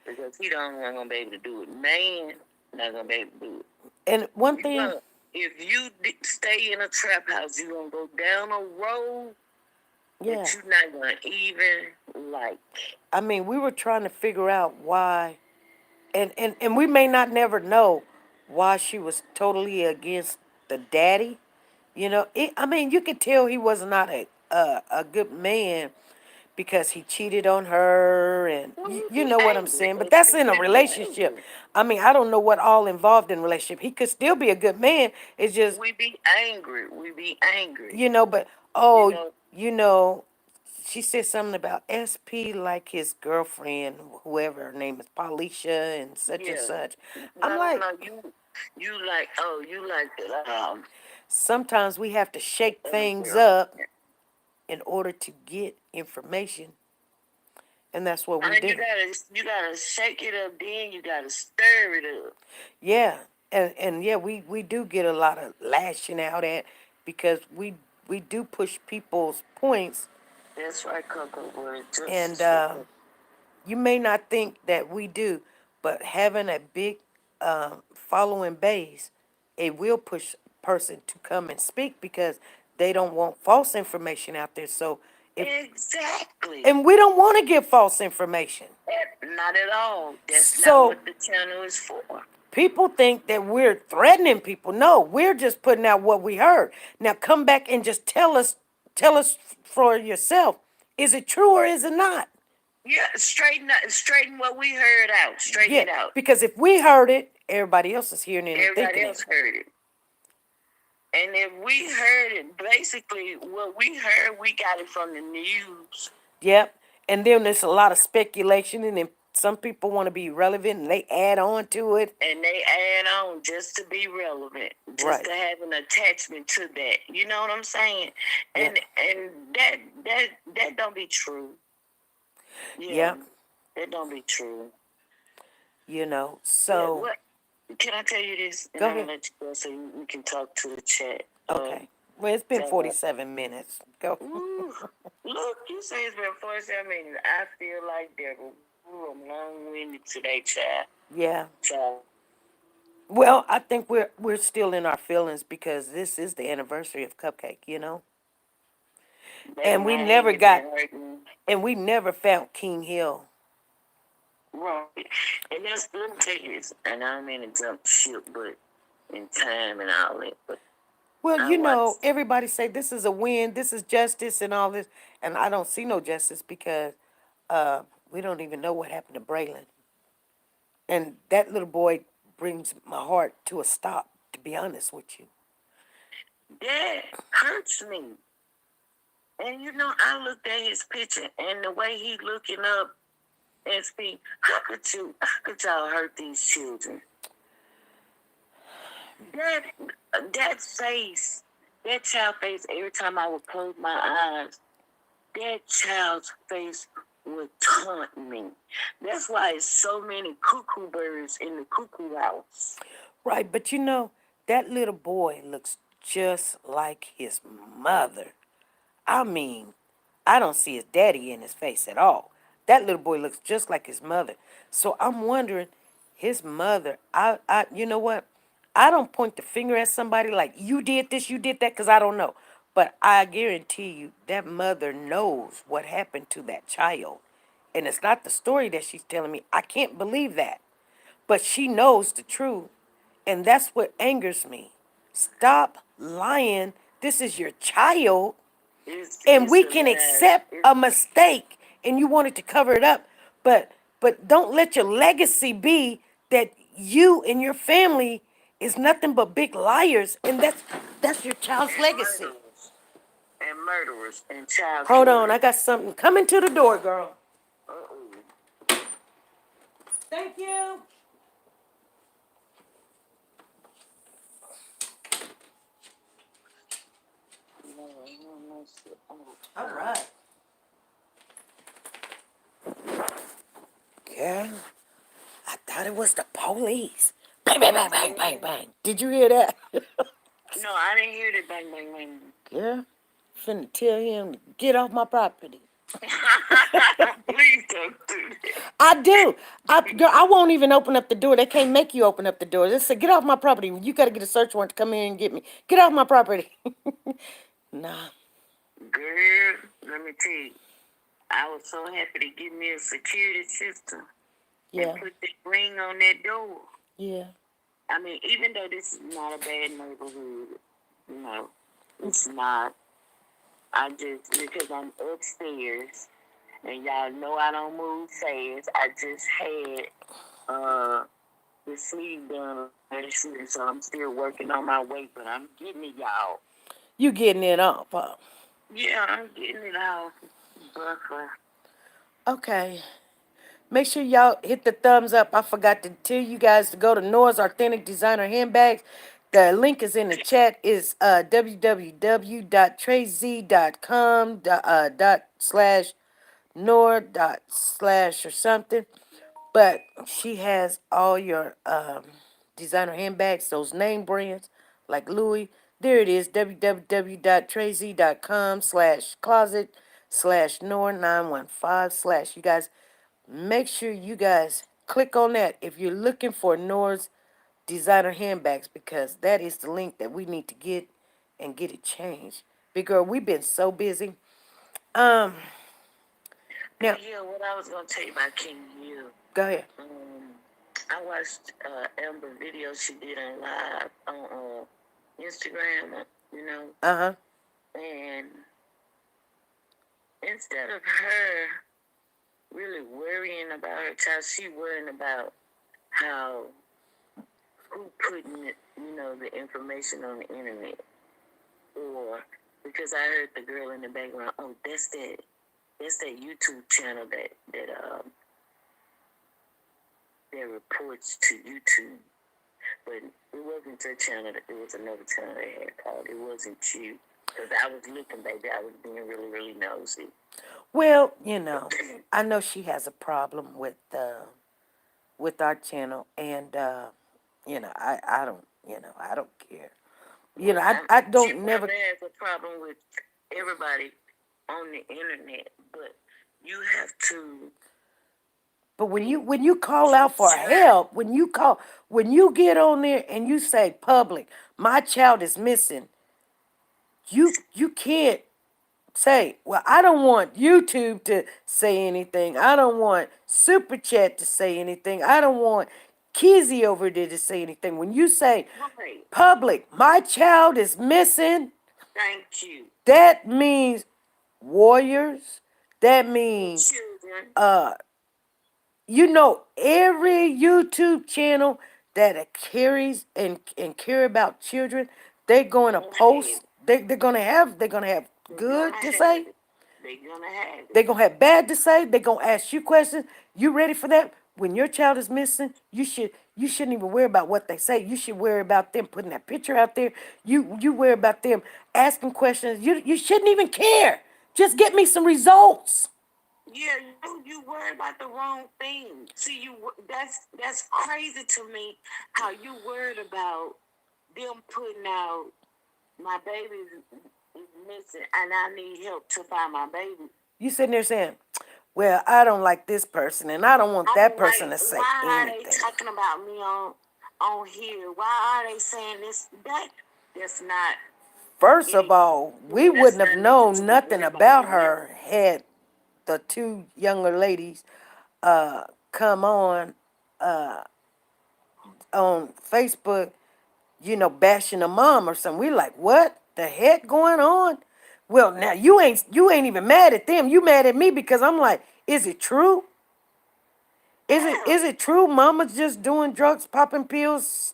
Because he don't want to be able to do it. Man, not going to be able to do it. And one You thing, gonna, if you stay in a trap house, you're going to go down a road yeah. that you're not going to even like. I mean, we were trying to figure out why, and we may not never know why she was totally against the daddy. I mean, you could tell he was not a good man because he cheated on her, and Well, you know what I'm angry. saying. But that's in a He be relationship. angry. I mean, I don't know what all involved in relationship. He could still be a good man. It's just We be angry. We be angry. but You oh, know, you know, she said something about SP like his girlfriend, whoever her name is, Paulisha and yeah. such. I'm No, like, no, you like, oh, you like that. sometimes we have to shake things Girl. up in order to get information, and that's what we And do. you gotta shake it up, then you gotta stir it up. Yeah, and yeah, we do get a lot of lashing out at because we do push people's points, That's right, Coco. Word. and Just you may not think that we do, but having a big following base, it will push a person to come and speak because they don't want false information out there. So if exactly. and we don't want to give false information. Not at all. That's not So what the channel is for. people think that we're threatening people. No, we're just putting out what we heard. Now come back and just tell us for yourself. Is it true or is it not? Yeah, straighten what we heard out. Straighten Yeah, it out. because if we heard it, everybody else is hearing it and Everybody thinking it. else heard it. And if we heard it, basically what we heard, we got it from the news. Yep. And then there's a lot of speculation, and then some people want to be relevant and they add on to it. And they add on just to be relevant, just Right. to have an attachment to that. You know what I'm saying? Yeah. And that don't be true. Yeah, Yeah. that don't be true. So What can I tell you this? And go I'm ahead. gonna let you go so we can talk to the chat. Okay. Well, it's been So, 47 minutes. Go. ooh, look, you say it's been 47 minutes. I feel like Deborah. Ooh, I'm long-winded today, child. Yeah. Child. Well, I think we're still in our feelings because this is the anniversary of Cupcake. Baby, And we my never head got been hurting. and we never found King Hill. Right. And that's let me tell you this, and I don't mean to jump ship, but in time and all that. But Well, I watched. everybody say this is a win, this is justice and all this, and I don't see no justice because we don't even know what happened to Braylon. And that little boy brings my heart to a stop, to be honest with you. That hurts me. And you know, I looked at his picture and the way he looking up and speak. How could y'all hurt these children? That that face, that child face. Every time I would close my eyes, that child's face would taunt me. That's why there's so many cuckoo birds in the cuckoo house. Right, but that little boy looks just like his mother. I mean, I don't see his daddy in his face at all. That little boy looks just like his mother. So I'm wondering, his mother, you know what? I don't point the finger at somebody like, you did this, you did that, because I don't know. But I guarantee you, that mother knows what happened to that child. And it's not the story that she's telling me. I can't believe that. But she knows the truth. And that's what angers me. Stop lying. This is your child. And we can accept a mistake and you wanted to cover it up. But don't let your legacy be that you and your family is nothing but big liars, and that's your child's legacy. Murderers and child Hold killers. on, I got something coming to the door, girl. Uh-oh. Thank you. All right. Girl, I thought it was the police. Bang, bang, bang, bang, bang, bang. Did you hear that? No, I didn't hear the bang, bang, bang. Yeah. finna tell him to get off my property. Please don't do I do. Girl, I won't even open up the door. They can't make you open up the door. They say, get off my property. You got to get a search warrant to come in and get me. Get off my property. Nah. that. Girl, let me tell you, I was so happy to get me a security system and Yeah. put the ring on that door. Yeah. I mean, even though this is not a bad neighborhood, you know, it's not. I just, because I'm upstairs, and y'all know I don't move fast, I just had the sleeve done last year, so I'm still working on my weight, but I'm getting it, y'all. You getting it off, huh? Yeah, I'm getting it off. But Okay. Make sure y'all hit the thumbs up. I forgot to tell you guys to go to Nora's Authentic Designer Handbags. The link is in the chat. Is www.treyz.com dot slash Nora dot slash or something. But she has all your designer handbags, those name brands like Louis. There it is, www.treyz.com slash closet slash Nora915 slash. You guys, make sure you guys click on that if you're looking for Nora's designer handbags, because that is the link that we need to get and get it changed. Big girl, we've been so busy. Um, now, yeah, what I was gonna tell you about King Hill. go ahead. I watched Amber video she did on live on Instagram, you know, Uh-huh. and instead of her really worrying about her child, she worrying about how who putting it, you know, the information on the internet, or because I heard the girl in the background, oh, that's that YouTube channel that reports to YouTube. But it wasn't her channel. It was another channel they had called. It wasn't you. Because I was looking, baby. I was being really, really nosy. Well, I know she has a problem with our channel, and I don't, I don't care. I She don't never. probably has a problem with everybody on the internet, but you have to. But when you call out for help, when you get on there and you say public, my child is missing, you can't say, well, I don't want YouTube to say anything. I don't want Super Chat to say anything. I don't want Kizzy over there to say anything. When you say Right. public, my child is missing, Thank you. that means warriors. That means Children. every YouTube channel that carries and care about children, they're going to post. They're gonna have good to say. They're gonna have it. They're gonna have bad to say. They're gonna ask you questions. You ready for that? When your child is missing, you shouldn't even worry about what they say. You should worry about them putting that picture out there. You worry about them asking questions. You shouldn't even care. Just get me some results. Yeah, you worry about the wrong thing. See, that's crazy to me. How you worried about them putting out my baby is missing, and I need help to find my baby. You sitting there saying, well, I don't like this person and I don't want that I'm person like, to say why are they anything. talking about me on here? Why are they saying this? That's not. First of all, we That's wouldn't have not nothing known to be nothing worried about. about her had the two younger ladies come on Facebook, bashing a mom or something. We like, what the heck going on? Well, now you ain't even mad at them. You mad at me because I'm like, is it true? Is it true mama's just doing drugs, popping pills,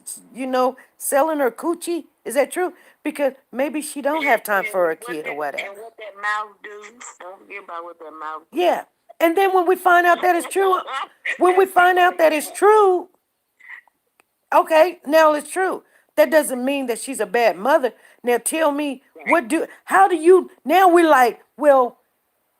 selling her coochie? Is that true? Because maybe she don't have time for her kid or whatever. And what that mouth do? Don't forget about what that mouth do. Yeah. And then when we find out that it's true, okay, now it's true. That doesn't mean that she's a bad mother. Now tell me, now we're like, well,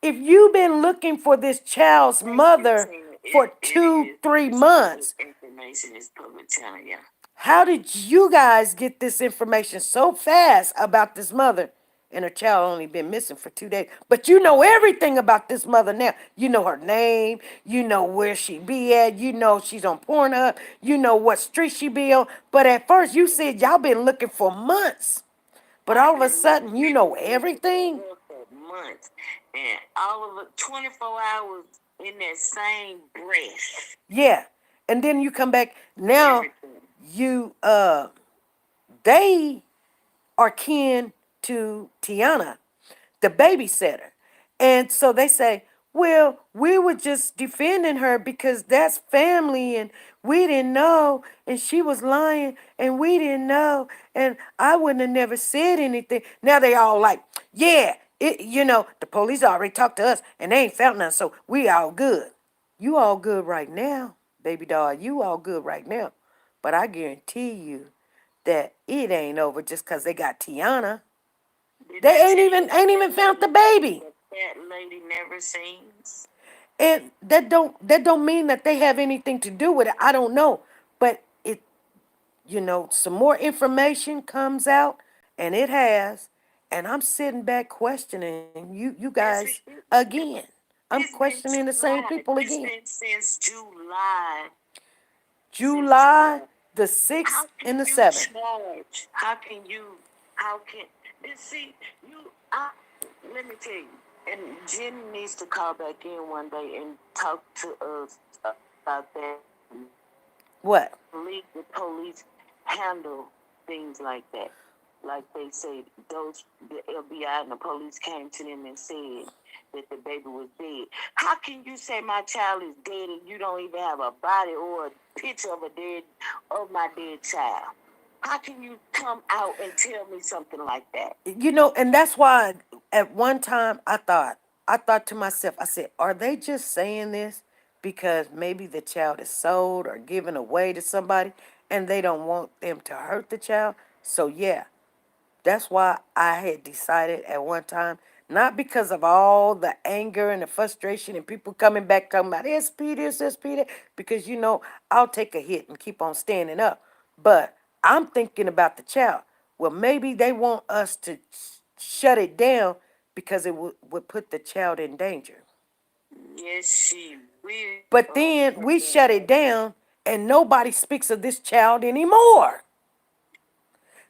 if you've been looking for this child's mother for 2-3 months, Information is public channel, yeah. how did you guys get this information so fast about this mother? and her child only been missing for 2 days. But you know everything about this mother now. You know her name. You know where she be at. You know she's on Pornhub. You know what street she be on. But at first you said y'all been looking for months. But all I've of a been sudden you know looking everything. for her for months, and all of it, 24 hours in that same breath. Yeah. And then you come back. Now Everything. you they are kin to Tiana, the babysitter. And so they say, well, we were just defending her because that's family and we didn't know and she was lying and we didn't know and I wouldn't have never said anything. Now they all like, yeah, the police already talked to us and they ain't found nothing, so we all good. You all good right now, baby doll. You all good right now. But I guarantee you that it ain't over just because they got Tiana. Did They I ain't tell even you ain't even found the baby. that lady never sings? And that don't mean that they have anything to do with it. I don't know. But some more information comes out and it has, and I'm sitting back questioning you guys It's, again. I'm it's been questioning the same July. people It's again. been since July. Since July July. the 6th How can and the you 7th. charge? How can you? How can? And see, you. Let me tell you. And Jen needs to call back in one day and talk to us about that. What? The police handle things like that. Like they say, the FBI and the police came to them and said that the baby was dead. How can you say my child is dead and you don't even have a body or a picture of my dead child? How can you come out and tell me something like that? And that's why at one time I thought to myself, I said, are they just saying this because maybe the child is sold or given away to somebody and they don't want them to hurt the child? So yeah, that's why I had decided at one time, not because of all the anger and the frustration and people coming back talking about SP this, SP that, because I'll take a hit and keep on standing up. But I'm thinking about the child. Well, maybe they want us to shut it down because it would put the child in danger. Yes, she But will. then we shut it down and nobody speaks of this child anymore.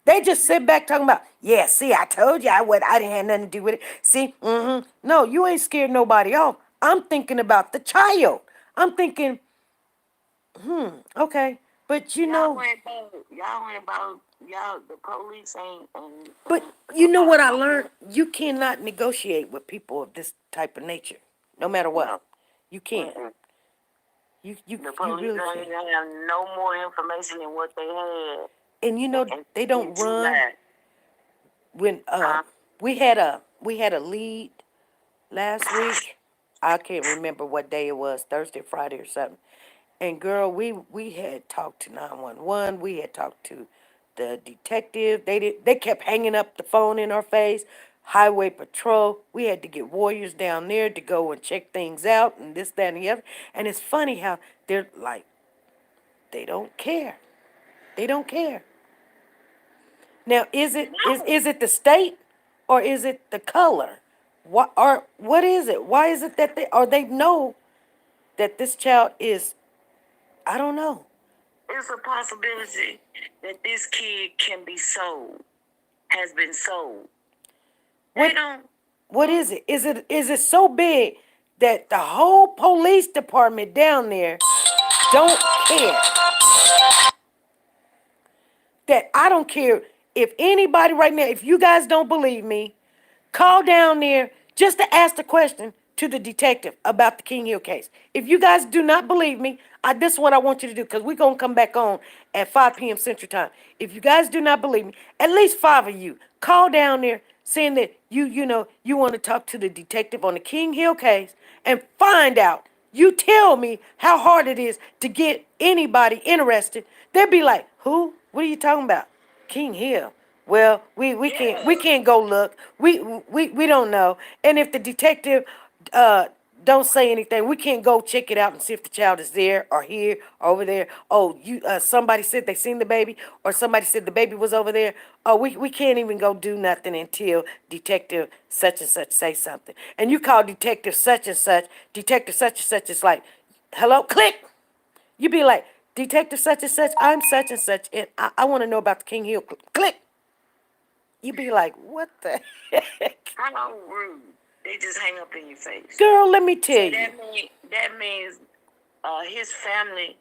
They just sit back talking about, yeah, see, I told you I didn't have nothing to do with it. See, no, you ain't scared nobody off. I'm thinking about the child. I'm thinking, okay, but Y'all. The police but ain't you know what I about learned? You cannot negotiate with people of this type of nature, no matter what. no. You can't. Mm-mm. You you The you police really ain't can't. have no more information than what they had And they in don't run July. when Huh? we had a lead last week. I can't remember what day it was, Thursday, Friday, or something. And girl, we had talked to 911. We had talked to the detective. They kept hanging up the phone in our face. Highway patrol. We had to get warriors down there to go and check things out and this, that, and the other. And it's funny how they're like, they don't care. They don't care. Now, is it the state or is it the color? What is it? Why is it that they know that this child is, I don't know. It's a possibility that this kid can be sold, has been sold. They What don't. what is it? Is it so big that the whole police department down there don't care? That I don't care if anybody right now, if you guys don't believe me, call down there just to ask the question to the detective about the King Hill case. If you guys do not believe me, this is what I want you to do because we're going to come back on at 5 p.m. Central Time. If you guys do not believe me, at least 5 of you, call down there saying that you want to talk to the detective on the King Hill case and find out. You tell me how hard it is to get anybody interested. They'll be like, who? What are you talking about? King Hill. Well, we can't go look. We don't know. And if the detective don't say anything. We can't go check it out and see if the child is there or here or over there. Oh, you somebody said they seen the baby, or somebody said the baby was over there. Oh, we can't even go do nothing until Detective such and such say something. And you call Detective such and such, Detective such and such is like, hello, click. You be like, Detective such and such, I'm such and such, and I want to know about the King Hill. Click. You be like, what the heck? How rude. They just hang up in your face. Girl, let me tell So you. that means his family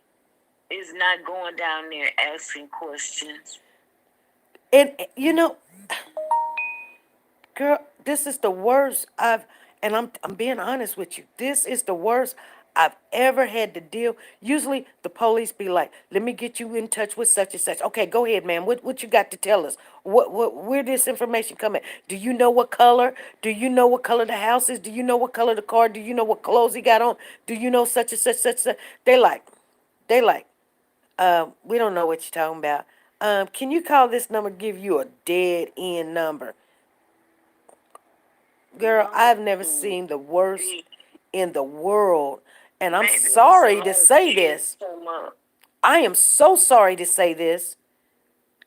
is not going down there asking questions. And, you know, girl, this is the worst and I'm being honest with you. This is the worst I've ever had to deal. Usually the police be like, let me get you in touch with such and such. Okay, go ahead, man. What you got to tell us? Where this information come at? Do you know what color? Do you know what color the house is? Do you know what color the car? Do you know what clothes he got on? Do you know such and such, such, such? They like, we don't know what you're talking about. Can you call this number, give you a dead end number? Girl, I've never seen the worst in the world. And I'm sorry to say this. I am so sorry to say this.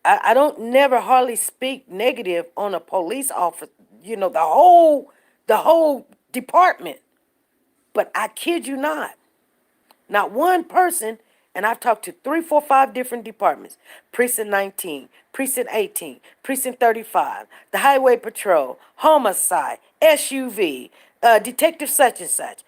I don't never hardly speak negative on a police officer, you know, the whole department. But I kid you not. Not one person, and I've talked to 3, 4, 5 different departments. Precinct 19, Precinct 18, Precinct 35, the Highway Patrol, Homicide, SUV, Detective such and such.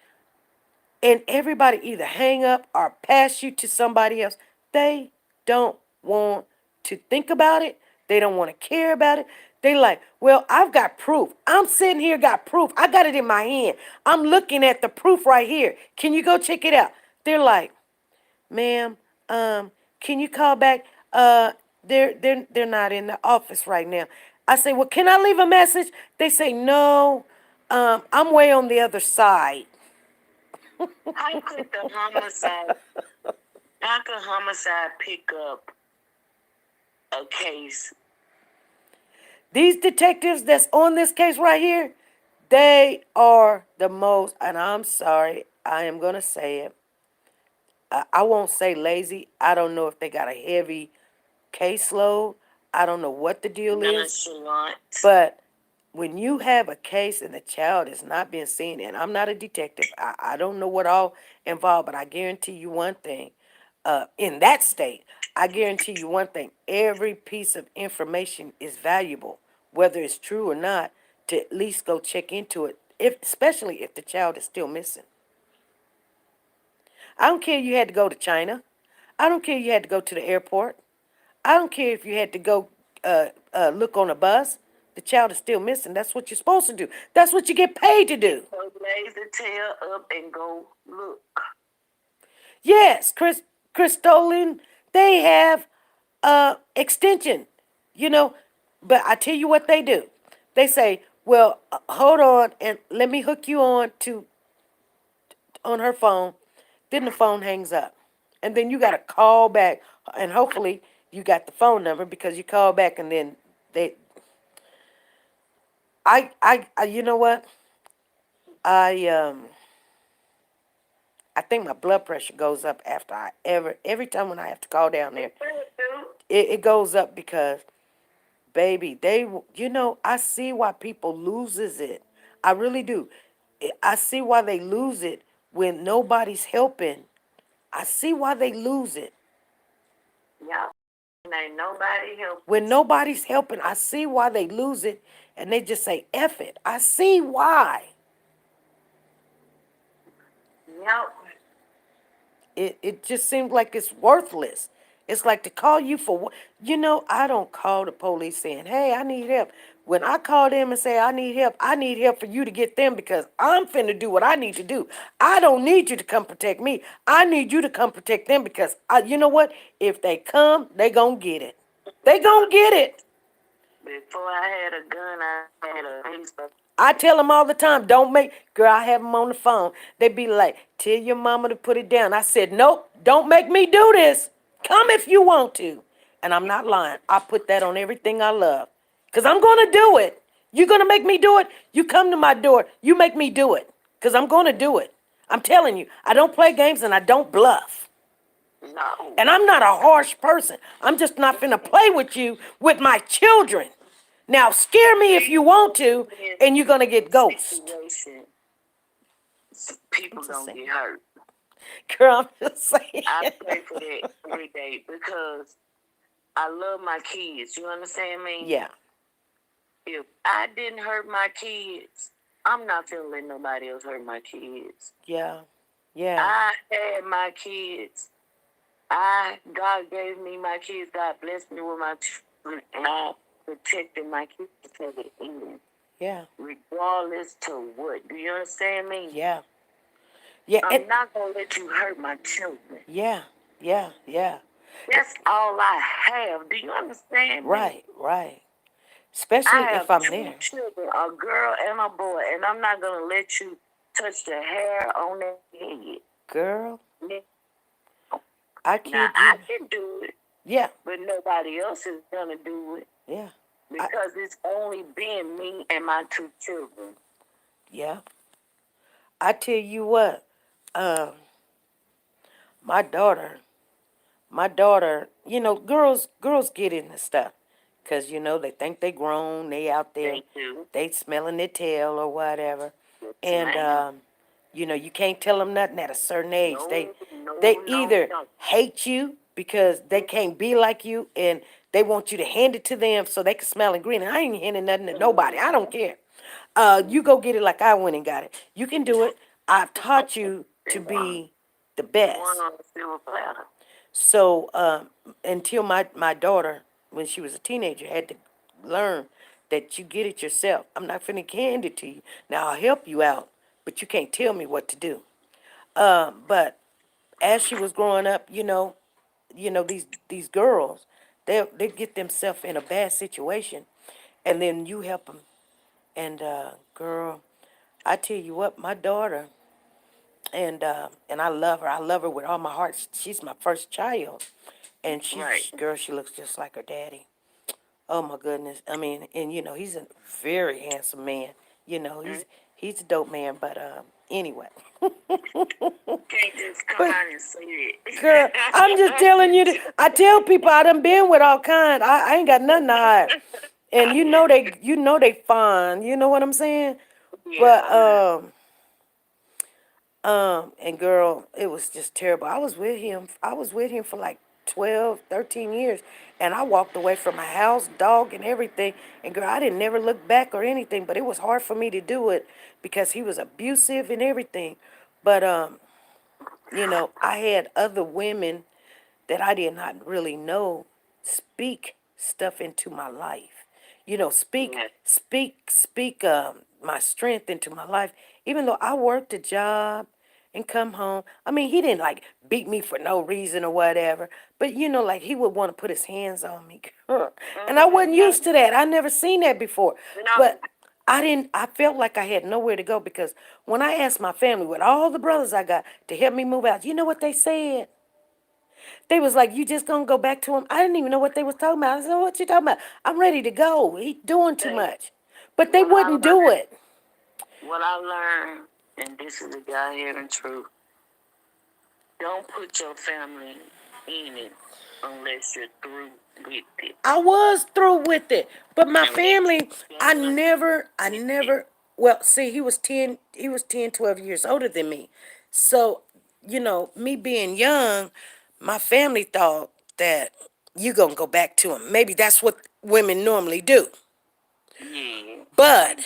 And everybody either hang up or pass you to somebody else. They don't want to think about it. They don't want to care about it. They like, well, I've got proof. I'm sitting here, got proof. I got it in my hand. I'm looking at the proof right here. Can you go check it out? They're like, ma'am, can you call back? They're not in the office right now. I say, well, can I leave a message? They say, no, I'm way on the other side. How could the homicide? How could homicide pick up a case? These detectives that's on this case right here, they are the most, and I'm sorry, I am going to say it. I won't say lazy. I don't know if they got a heavy caseload. I don't know what the deal is. But when you have a case and the child is not being seen, and I'm not a detective, I don't know what all involved, but I guarantee you one thing. In that state, I guarantee you one thing. Every piece of information is valuable, whether it's true or not, to at least go check into it, especially if the child is still missing. I don't care you had to go to China. I don't care you had to go to the airport. I don't care if you had to go look on a bus. The child is still missing. That's what you're supposed to do. That's what you get paid to do. So raise the tail up and go look. Yes, Crystolin, they have extension, you know. But I tell you what they do. They say, well, hold on and let me hook you on her phone. Then the phone hangs up. And then you got to call back. And hopefully you got the phone number because you call back and then they, you know what? I think my blood pressure goes up after every time when I have to call down there. It goes up because, baby, I see why people loses it. I really do. I see why they lose it when nobody's helping. I see why they lose it. Yeah. Ain't nobody helping. When nobody's helping, I see why they lose it, and they just say, F it. I see why. Yep. It just seems like it's worthless. It's like to call you for what? I don't call the police saying, hey, I need help. When I call them and say I need help for you to get them because I'm finna do what I need to do. I don't need you to come protect me. I need you to come protect them because, you know what? If they come, they gonna get it. They gonna get it. Before I had a gun, I had a pistol. I tell them all the time, girl, I have them on the phone. They be like, tell your mama to put it down. I said, nope, don't make me do this. Come if you want to. And I'm not lying. I put that on everything I love. Because I'm going to do it. You're going to make me do it? You come to my door. You make me do it. Because I'm going to do it. I'm telling you, I don't play games and I don't bluff. No. And I'm not a harsh person. I'm just not finna play with you with my children. Now, scare me if you want to, and you're gonna get ghost. Situation, I'm people just gonna saying. get hurt. Girl, I'm just saying. I pray for that every day because I love my kids. You understand me? Yeah, If I didn't hurt my kids, I'm not gonna let nobody else hurt my kids. yeah, yeah, I had my kids. God gave me my kids. God blessed me with my children, and I protected my kids to the end, yeah, regardless to what. Do you understand me? yeah, yeah, and I'm not gonna let you hurt my children. yeah, yeah, yeah. That's all I have. Do you understand me? Right, right. Especially I have if I'm two there. children, a girl and a boy, and I'm not gonna let you touch the hair on their head. Girl, Now I kid I you. can do it, Yeah, but nobody else is gonna do it yeah, I, because it's only been me and my two children. yeah. I tell you what, um, my daughter, girls get into stuff, 'cause they think they grown, they out there, They do. they smelling their tail or whatever, Yes, and ma'am. you can't tell them nothing at a certain age. No, They no, no, either no. hate you because they can't be like you, and they want you to hand it to them so they can smell and green. And I ain't handing nothing to nobody. I don't care. You go get it like I went and got it. You can do it. I've taught you They to want be the they want best. on a silver platter. So until my daughter, when she was a teenager, had to learn that you get it yourself. I'm not finna hand it to you. Now I'll help you out, but you can't tell me what to do. But as she was growing up, these girls, they get themselves in a bad situation, and then you help them. And girl, I tell you what, my daughter, and I love her. I love her with all my heart. She's my first child, and Right. girl, she looks just like her daddy. Oh my goodness. I mean, and he's a very handsome man. Mm. He's a dope man. But anyway, Can't just come but out and say girl, I'm just telling you. I tell people I done been with all kind. I ain't got nothing to hide, and they fine. You know what I'm saying? But yeah. and girl, it was just terrible. I was with him for like 12, 13 years. And I walked away from my house, dog, and everything. And girl, I didn't never look back or anything, but it was hard for me to do it because he was abusive and everything. But I had other women that I did not really know speak stuff into my life. Speak, Yeah. speak, speak my strength into my life. Even though I worked a job and come home, I mean, he didn't like beat me for no reason or whatever. But like he would want to put his hands on me, girl. And I wasn't used to that. I never seen that before. No. But I didn't. I felt like I had nowhere to go because when I asked my family, with all the brothers I got, to help me move out, you know what they said? They was like, "You just gonna go back to him?" I didn't even know what they was talking about. I said, "What you talking about? I'm ready to go. He doing too Hey, much." But they what I wouldn't do learned, it. what I learned, and this is the God hearing truth. Don't put your family in it unless you're through with it. I was through with it. But my Unless family, you're I done never, I with it. never, well, see, he was 10, 12 years older than me. So, me being young, my family thought that you gonna go back to him. Maybe that's what women normally do. Yeah, we But do.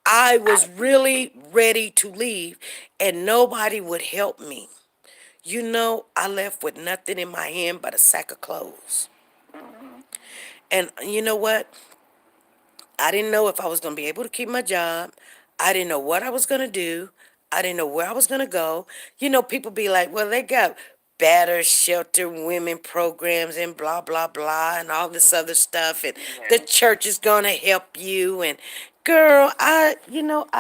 I I was really ready to leave and nobody would help me. I left with nothing in my hand but a sack of clothes. mm, And you know what? I didn't know if I was going to be able to keep my job. I didn't know what I was going to do. I didn't know where I was going to go. People be like, well, they got better shelter women programs and blah, blah, blah, and all this other stuff. And the yeah. church is going to help you. And girl, I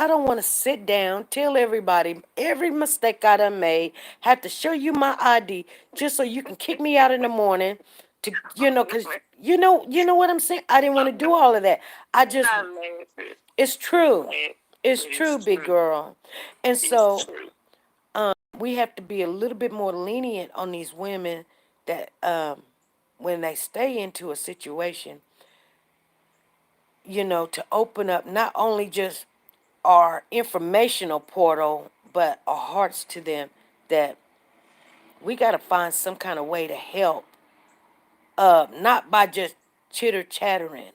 don't want to sit down, tell everybody every mistake I done made, have to show you my ID just so you can kick me out in the morning because you know what I'm saying? I didn't want to do all of that. I I'm just, not laughing. it's I'm true. laughing, It's but true, it's big true. girl. And It's so true. we have to be a little bit more lenient on these women that when they stay into a situation, to open up not only just our informational portal, but our hearts to them, that we got to find some kind of way to help, not by just chitter chattering.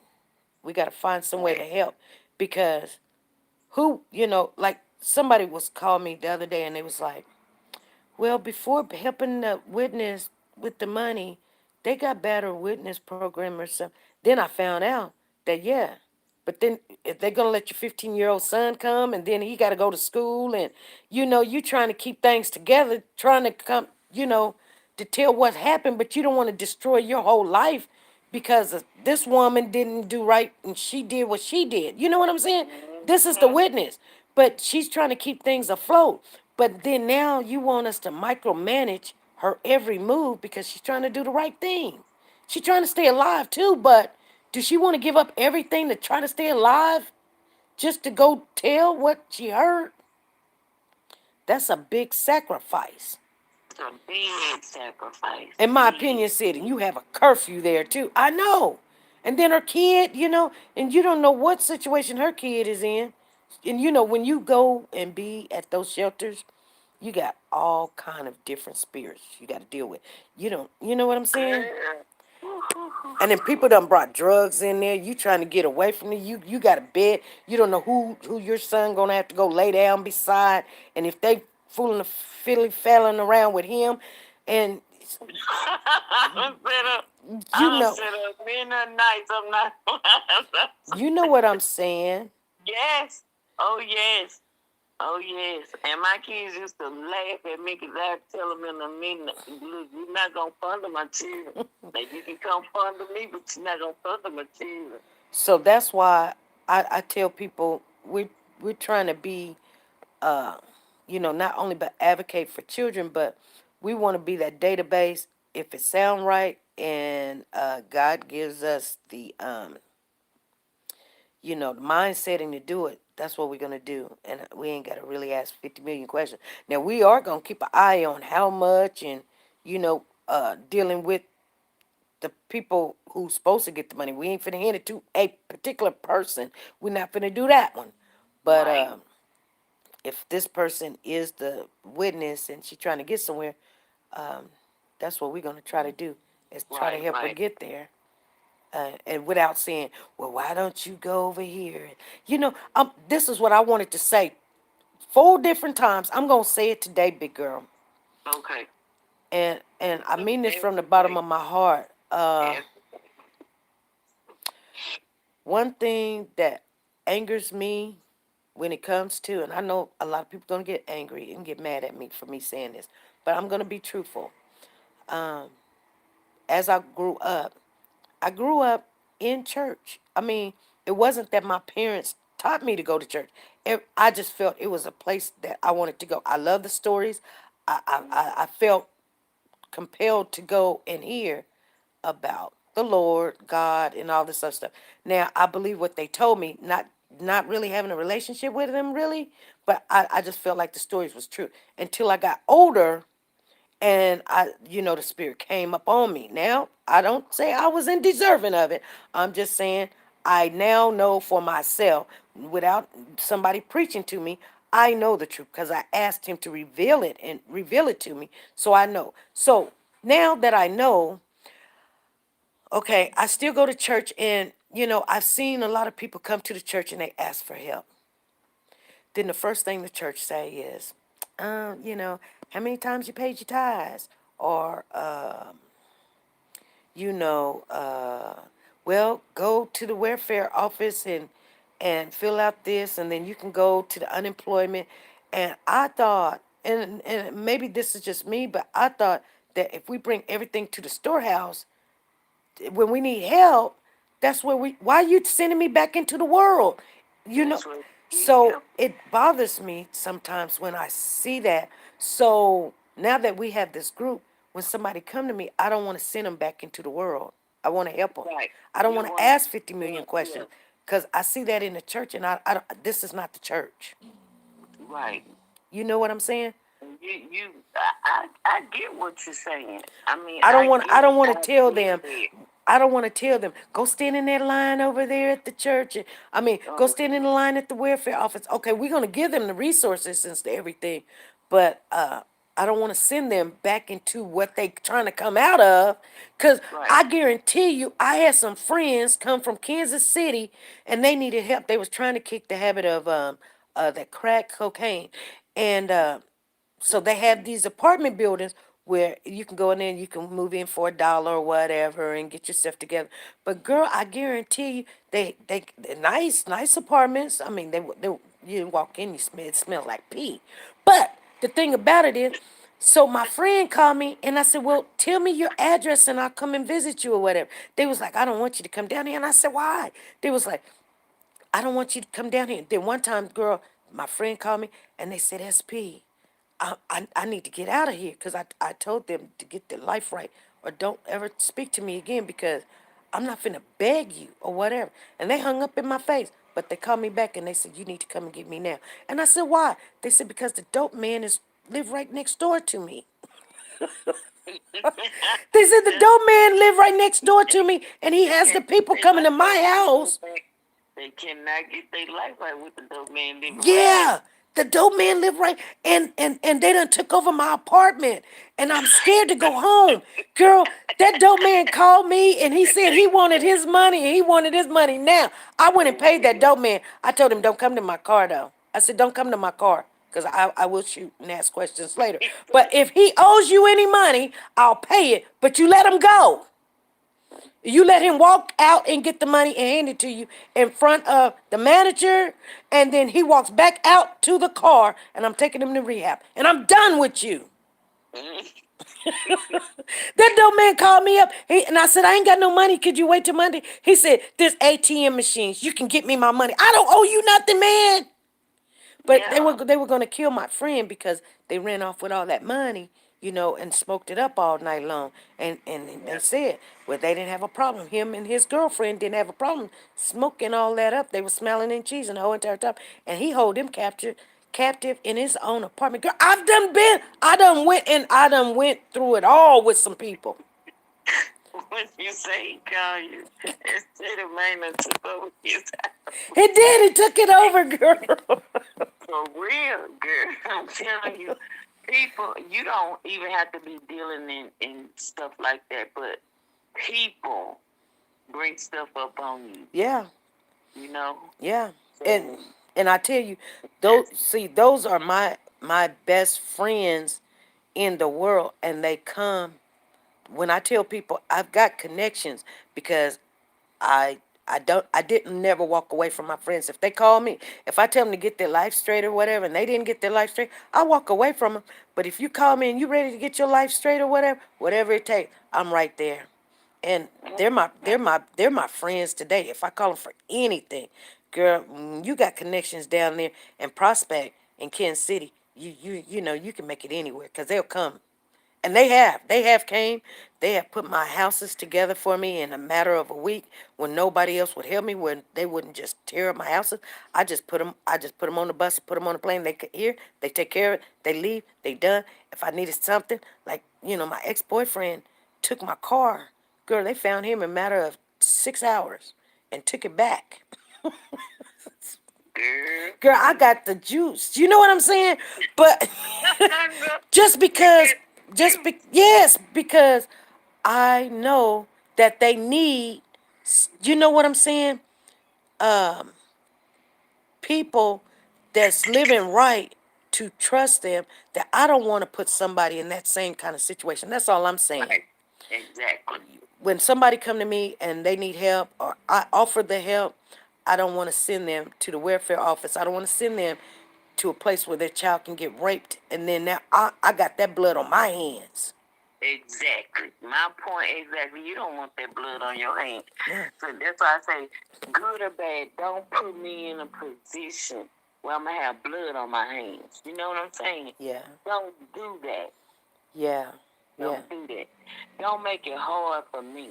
We got to find some way to help because like somebody was calling me the other day and they was like, well, before helping the witness with the money, they got better witness program or something. Then I found out that yeah, but then if they're gonna let your 15-year-old son come and then he got to go to school and you trying to keep things together, trying to come, to tell what happened, but you don't want to destroy your whole life because this woman didn't do right and she did what she did. You know what I'm saying? This is the witness, but she's trying to keep things afloat. But then now you want us to micromanage her every move because she's trying to do the right thing. She's trying to stay alive too, but does she want to give up everything to try to stay alive just to go tell what she heard? That's a big sacrifice. It's a big sacrifice. In my opinion, said, and you have a curfew there too. I know. And then her kid, and you don't know what situation her kid is in. And when you go and be at those shelters, you got all kind of different spirits you got to deal with. You know what I'm saying? And then people done brought drugs in there. You trying to get away from it. You got a bed. You don't know who your son gonna have to go lay down beside. And if they fooling falling around with him, and you I know, sit up midnight nights. I'm not. you know what I'm saying. Yes. Oh yes. Oh yes. And my kids used to laugh at me because I tell them in a minute, look, you're not gonna fund my children. Like you can come fund me, but you're not gonna fund my children. So that's why I tell people we're trying to be not only but advocate for children, but we want to be that database if it sound right and God gives us the mind setting to do it. That's what we're gonna do, and we ain't gotta really ask 50 million questions. Now we are gonna keep an eye on how much and dealing with the people who's supposed to get the money. We ain't finna hand it to a particular person. We're not finna do that one. But Right. if this person is the witness and she's trying to get somewhere, um, that's what we're gonna try to do is try to Right. help her Right. get there. And without saying, well, why don't you go over here? This is what I wanted to say 4 different times. I'm gonna say it today, big girl. Okay. And I mean this from the bottom Advocate. of my heart. Advocate. One thing that angers me when it comes to, and I know a lot of people gonna get angry and get mad at me for me saying this, but I'm gonna be truthful. Um, as I grew up in church. I mean, it wasn't that my parents taught me to go to church. I just felt it was a place that I wanted to go. I love the stories. I felt compelled to go and hear about the Lord, God, and all this other stuff. Now, I believe what they told me, not really having a relationship with them, really, but I just felt like the stories was true until I got older and the spirit came up on me. Now, I don't say I was undeserving of it. I'm just saying I now know for myself, without somebody preaching to me, I know the truth because I asked him to reveal it and reveal it to me. So I know. So now that I know, okay, I still go to church and, I've seen a lot of people come to the church and they ask for help. Then the first thing the church say is, how many times you paid your tithes? Or, you know, uh, well, go to the welfare office and fill out this, and then you can go to the unemployment. And I thought, and maybe this is just me, but I thought that if we bring everything to the storehouse, when we need help, that's where why are you sending me back into the world? You know, That's what. so Yeah. it bothers me sometimes when I see that. So now that we have this group, when somebody come to me, I don't want to send them back into the world. I want to help them. Right. I don't You want to want. ask 50 million Yeah. questions because I see that in the church, and I don't, this is not the church. Right. You know what I'm saying? I get what you're saying. I mean, I don't I want get I it. don't want to I tell get them. it. I don't want to tell them, go stand in that line over there at the church. I mean, go Oh, stand in the line at the welfare office. Okay, we're going to give them the resources and everything, but I don't want to send them back into what they trying to come out of. Because right. I guarantee you, I had some friends come from Kansas City and they needed help. They was trying to kick the habit of that crack cocaine. And so they have these apartment buildings where you can go in there and you can move in for $1 or whatever and get yourself together. But girl, I guarantee you, they're nice apartments. I mean, they you walk in, it smells like pee. But the thing about it is, so my friend called me and I said, well, tell me your address and I'll come and visit you or whatever. They was like, I don't want you to come down here. And I said, why? They was like, I don't want you to come down here. Then one time, girl, my friend called me and they said, SP, I need to get out of here because I told them to get their life right or don't ever speak to me again because I'm not finna beg you or whatever. And they hung up in my face. But they called me back and they said, you need to come and get me now. And I said, why? They said, because the dope man is live right next door to me. They said the dope man live right next door to me and he They has the can't get people their coming to life my right with the house. dope man. They cannot get their life right with the dope man living right next. Yeah, the dope man lived right, and they done took over my apartment, and I'm scared to go home, girl. That dope man called me, and he said he wanted his money, and he wanted his money now. I went and Oh, paid that dope man. I told him, don't come to my car though. I said, don't come to my car, cause I will shoot and ask questions later. But if he owes you any money, I'll pay it. But you let him go. You let him walk out and get the money and hand it to you in front of the manager, and then he walks back out to the car, and I'm taking him to rehab, and I'm done with you. That dope man called me up, and I said, I ain't got no money. Could you wait till Monday? He said, there's ATM machines. You can get me my money. I don't owe you nothing, man. But they yeah, were gonna kill my friend because they ran off with all that money, and smoked it up all night long. And they yeah. said, well, they didn't have a problem. Him and his girlfriend didn't have a problem smoking all that up. They were smelling and cheesing the whole entire time. And he hold them captive in his own apartment. Girl, I done went through it all with some people. When you say he called you, instead of man that took over his house. He did. He took it over, girl. For real, girl. I'm telling you, people, you don't even have to be dealing in stuff like that, but people bring stuff up on you, Yeah. you know? Yeah, and So, and I tell you, those are my best friends in the world, and they come when I tell people I've got connections because I I didn't never walk away from my friends. If they call me, if I tell them to get their life straight or whatever, and they didn't get their life straight, I walk away from them. But if you call me and you ready to get your life straight or whatever it takes, I'm right there. And they're my friends today. If I call them for anything, girl, you got connections down there in Prospect in Kansas City. You can make it anywhere because they'll come. And they have came. They have put my houses together for me in a matter of a week when nobody else would help me. When they wouldn't just tear up my houses, I just put them on the bus, put them on the plane. They here, they take care of it. They leave. They done. If I needed something, like my ex boyfriend took my car. Girl, they found him in a matter of 6 hours and took it back. girl, Girl, I got the juice. You know what I'm saying? But girl, just you because, get you. yes, because I know that they need, you know what I'm saying? Um, People that's living right to trust them. That I don't want to put somebody in that same kind of situation. That's all I'm saying. Right, exactly. When somebody come to me and they need help or I offer the help, I don't want to send them to the welfare office. I don't want to send them to a place where their child can get raped and then now I got that blood on my hands. Exactly. My point exactly. You don't want that blood on your hands. Yeah. So that's why I say, good or bad, don't put me in a position where I'm gonna have blood on my hands. You know what I'm saying? Yeah. Don't do that. Yeah. Yeah. Don't do that. Don't make it hard for me.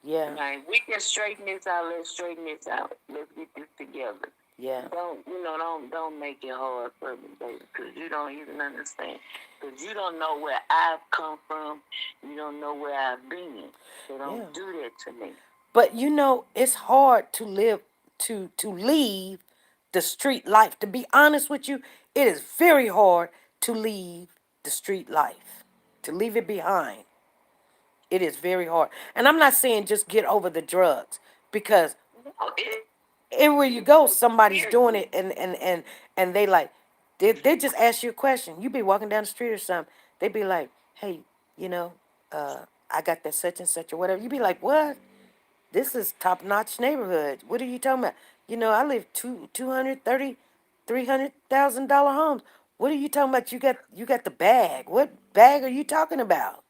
Yeah. Now, if we can straighten this out, let's straighten this out. Let's get this together. Yeah. Don't make it hard for me, baby, because you don't even understand. Because you don't know where I've come from. You don't know where I've been. So Yeah. don't do that to me. But it's hard to live to leave the street life. To be honest with you, it is very hard to leave the street life. To leave it behind. It is very hard. And I'm not saying just get over the drugs because No, everywhere you it's go, so somebody's doing serious. it, and they like they just ask you a question. You be walking down the street or something, they be like, hey, you know, I got that such and such or whatever. You be like, what? This is top notch neighborhood. What are you talking about? I live 230, $300,000 homes. What are you talking about? You got the bag. What bag are you talking about?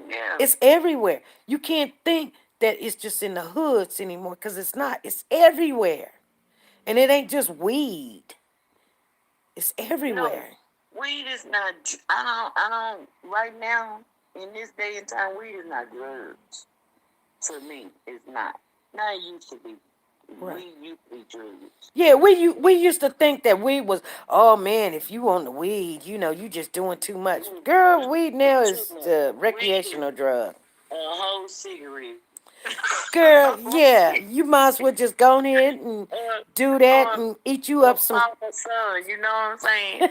Yeah. It's everywhere. You can't think that it's just in the hoods anymore because it's not. It's everywhere. And it ain't just weed. It's No, everywhere. weed is not. I don't. Right now, in this day and time, weed is not drugs. To me, it's not. Not it used to be. Right. Weed used to be drugs. Yeah, we used to think that weed was, oh man, if you on the weed, you just doing too much. Mm, Girl, weed now it's too is much. the Weed is recreational drug. a whole cigarette. Girl, yeah, you might as well just go ahead and or, do that or and eat you up or some. father son. You know what I'm saying?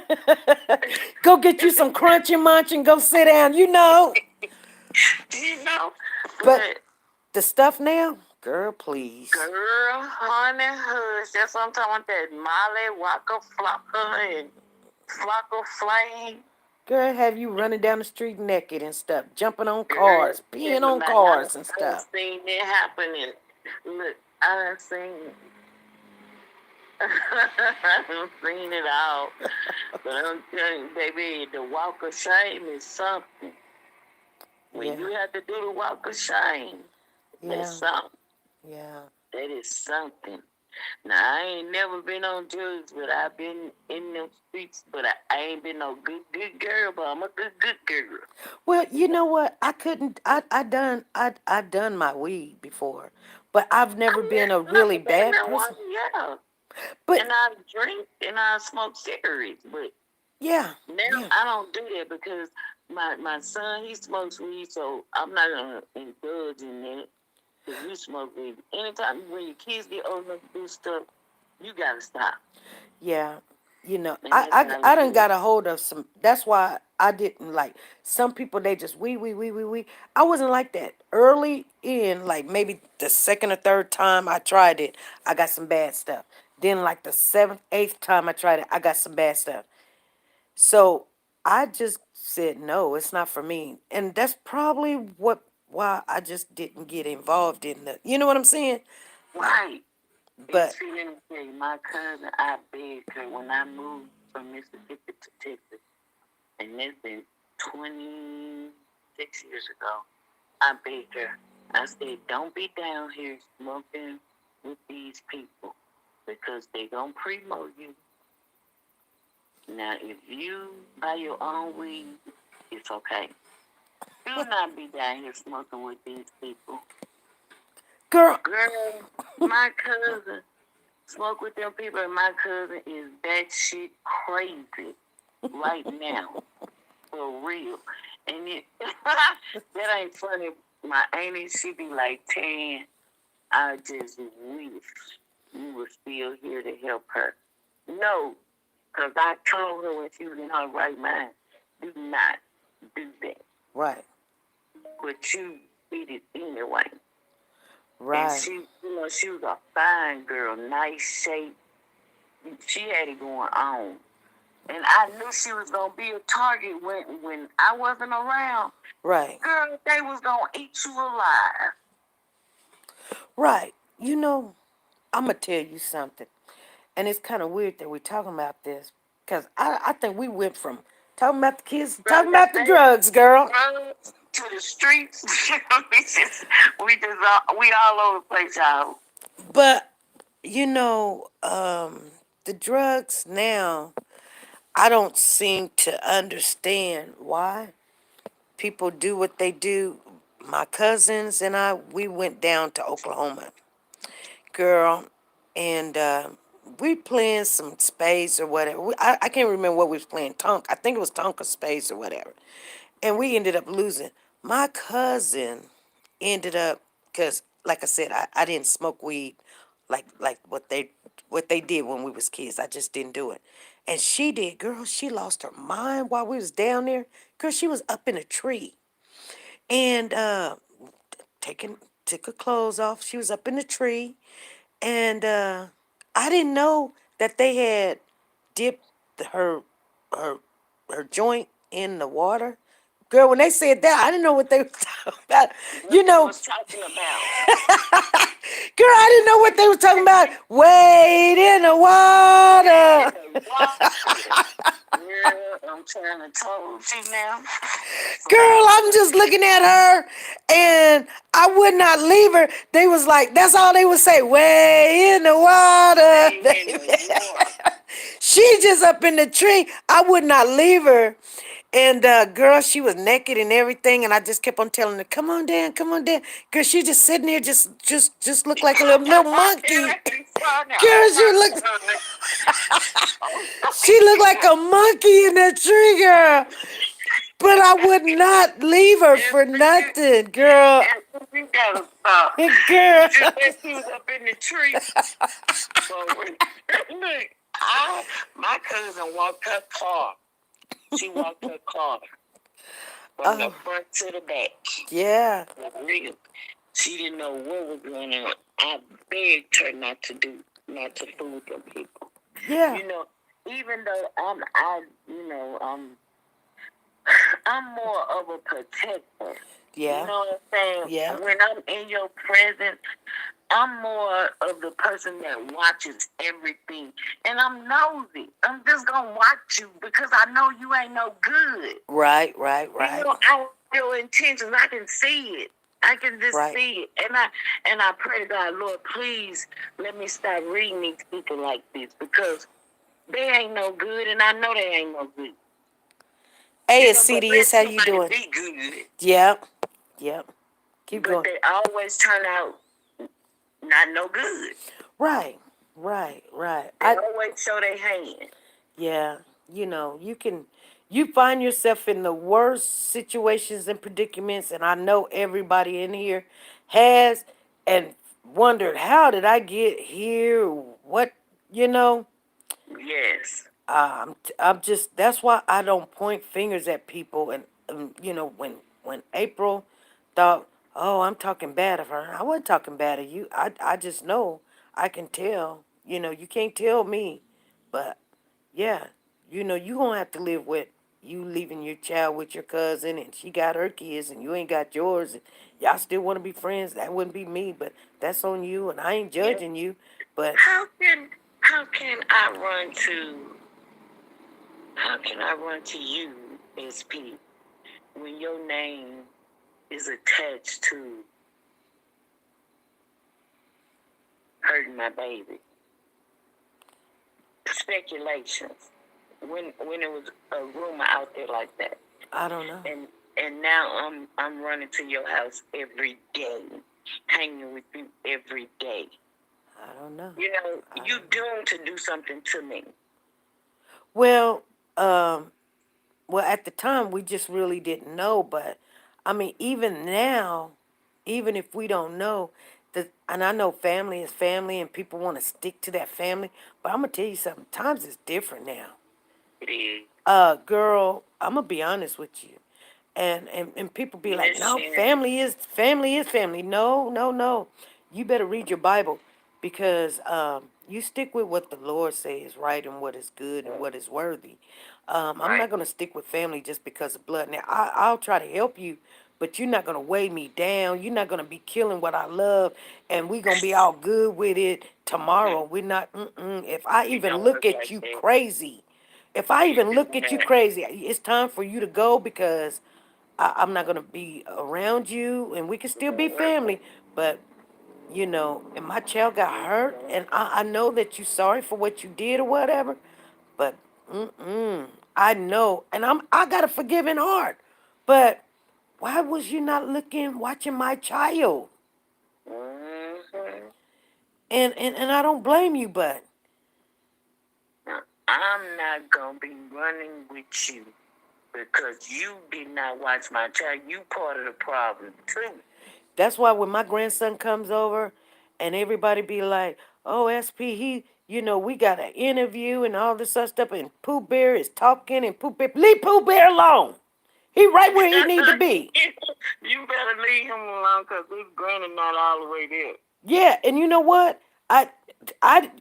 Go get you some crunchy munch and go sit down, you know, But but the stuff now, girl, please. girl, honey, hush. That's what I'm talking about. That Molly, Waka, Flocka, and Flocka Flame. Girl, have you running down the street naked and stuff, jumping on Girl, cars, peeing and on like cars and I done stuff. seen it happening. Look, I done seen, I done seen it all. But I'm telling you, baby, the walk of shame is something. When Yeah, you have to do the walk of shame, that's yeah, something. yeah. That is something. Now I ain't never been on drugs, but I've been in them streets. But I ain't been no good girl. But I'm a good girl. Well, you know what? I couldn't. I done my weed before, but I've never been a I never really been bad that one. person. Yeah, But and I drink and I smoke cigarettes, but yeah, now yeah, I don't do that because my son he smokes weed, so I'm not gonna indulge in it. Because you smoke weed, anytime when your kids get old enough to do stuff, you gotta stop, yeah. and I, that's I, how I it done is. got a hold of some. That's why I didn't like some people. They just we. I wasn't like that early in, like maybe the second or third time I tried it, I got some bad stuff. Then like the seventh, eighth time I tried it, I got some bad stuff. So I just said no, it's not for me, and that's probably why I just didn't get involved in the. You know what I'm saying? Like, Right. And but see, let me tell you, my cousin, I begged her when I moved from Mississippi to Texas, and that's been 26 years ago. I begged her. I said, don't be down here smoking with these people because they gonna promote you. Now, if you buy your own weed, it's okay. Do not be down here smoking with these people. girl, Girl, my cousin smoke with them people, and my cousin is that shit crazy right now. For real. And it that ain't funny. My auntie, she be like, Tan, I just wish you were still here to help her. No, because I told her when she was in her right mind, do not do that. right, But you did it anyway. And right, she was a fine girl, nice shape. She had it going on. And I knew she was gonna be a target when I wasn't around. right, Girl, they was gonna eat you alive. right. I'm gonna tell you something, and it's kind of weird that we're talking about this, cause I think we went from talking about the kids to Girl, talking about the they drugs, girl. drugs to the streets. We all over the place, y'all. But the drugs now, I don't seem to understand why people do what they do. My cousins and I, we went down to Oklahoma, girl, and we playing some spades or whatever. I can't remember what we was playing. I think it was Tonka spades or whatever. And we ended up losing. My cousin ended up, because like I said, I didn't smoke weed like what they did when we was kids. I just didn't do it. And she did, girl. She lost her mind while we was down there. Girl, she was up in a tree and taking took her clothes off. She was up in the tree, and I didn't know that they had dipped her her her joint in the water. Girl, when they said that, I didn't know what they were talking about. What You they know, was talking about? girl, I didn't know what they were talking about. Wade in the In water. the water. Yeah, I'm trying to told you now. Girl, I'm just looking at her and I would not leave her. They was like, that's all they would say, way in the water. Stay in the water. She just up in the tree. I would not leave her. And girl, she was naked and everything, and I just kept on telling her, "Come on down, come on down." Girl, she just sitting there, just looked like a little monkey. Girl, she looked, she looked like a monkey in that tree, girl. But I would not leave her for nothing, girl. You gotta stop. Girl. Just that she was up in the tree. So, look, my cousin walked her car. She walked her car from the Oh, front to the back. yeah, For real. She didn't know what was going on. I begged her not to fool them people. yeah, You know, even though I'm more of a protector. You yeah, know what I'm yeah, saying? When I'm in your presence, I'm more of the person that watches everything. And I'm nosy. I'm just going to watch you because I know you ain't no good. right, right, You right, know, I your intentions. I can see it. I can just right. see it. And I pray to God, Lord, please let me stop reading these people like this because they ain't no good and I know they ain't no good. Hey, You it's know, but CDS, let how you somebody doing? be good. Yep, yep. Keep But going. they always turn out not no good. Right, right, right. They always show their hand. Yeah, you find yourself in the worst situations and predicaments, and I know everybody in here has, and wondered, how did I get here? What, you know? Yes. I'm just, that's why I don't point fingers at people. And, when April thought, oh, I'm talking bad of her, I wasn't talking bad of you. I just know, I can tell, you can't tell me. But yeah, you gonna have to live with you leaving your child with your cousin, and she got her kids, and you ain't got yours, and y'all still want to be friends. That wouldn't be me, but that's on you, and I ain't Yes. judging you. But How can I run to how can I run to you, SP, when your name is attached to hurting my baby? Speculations. When it was a rumor out there like that. I don't know. And now I'm running to your house every day, hanging with you every day. I don't know. You know, you doomed to do something to me. Well, um, well, at the time we just really didn't know, but I mean, even now, even if we don't know, and I know family is family, and people want to stick to that family, but I'm gonna tell you something. Times is different now. It is. Girl, I'm gonna be honest with you. And people be like, Yes, no, Shannon. family. No, no, no. You better read your Bible, because you stick with what the Lord says is right and what is good and what is worthy. I'm Right. not gonna stick with family just because of blood. Now I'll try to help you, but you're not gonna weigh me down. You're not gonna be killing what I love, and we gonna be all good with it tomorrow. We're not. If I It even don't look work at like you that. crazy, if I It even do look at you not. crazy, it's time for you to go, because I'm not gonna be around you, and we can still be family. But and my child got hurt, and I know that you're sorry for what you did or whatever. But I know, and I got a forgiving heart. But why was you not watching my child? Mm-hmm. And I don't blame you, but I'm not gonna be running with you because you did not watch my child. You part of the problem too. That's why when my grandson comes over and everybody be like, oh, SP, we got an interview and all this other stuff, and Pooh Bear is talking, and Pooh Bear, leave Pooh Bear alone. He right where he need to be. You better leave him alone because his granny not all the way there. Yeah, and you know what?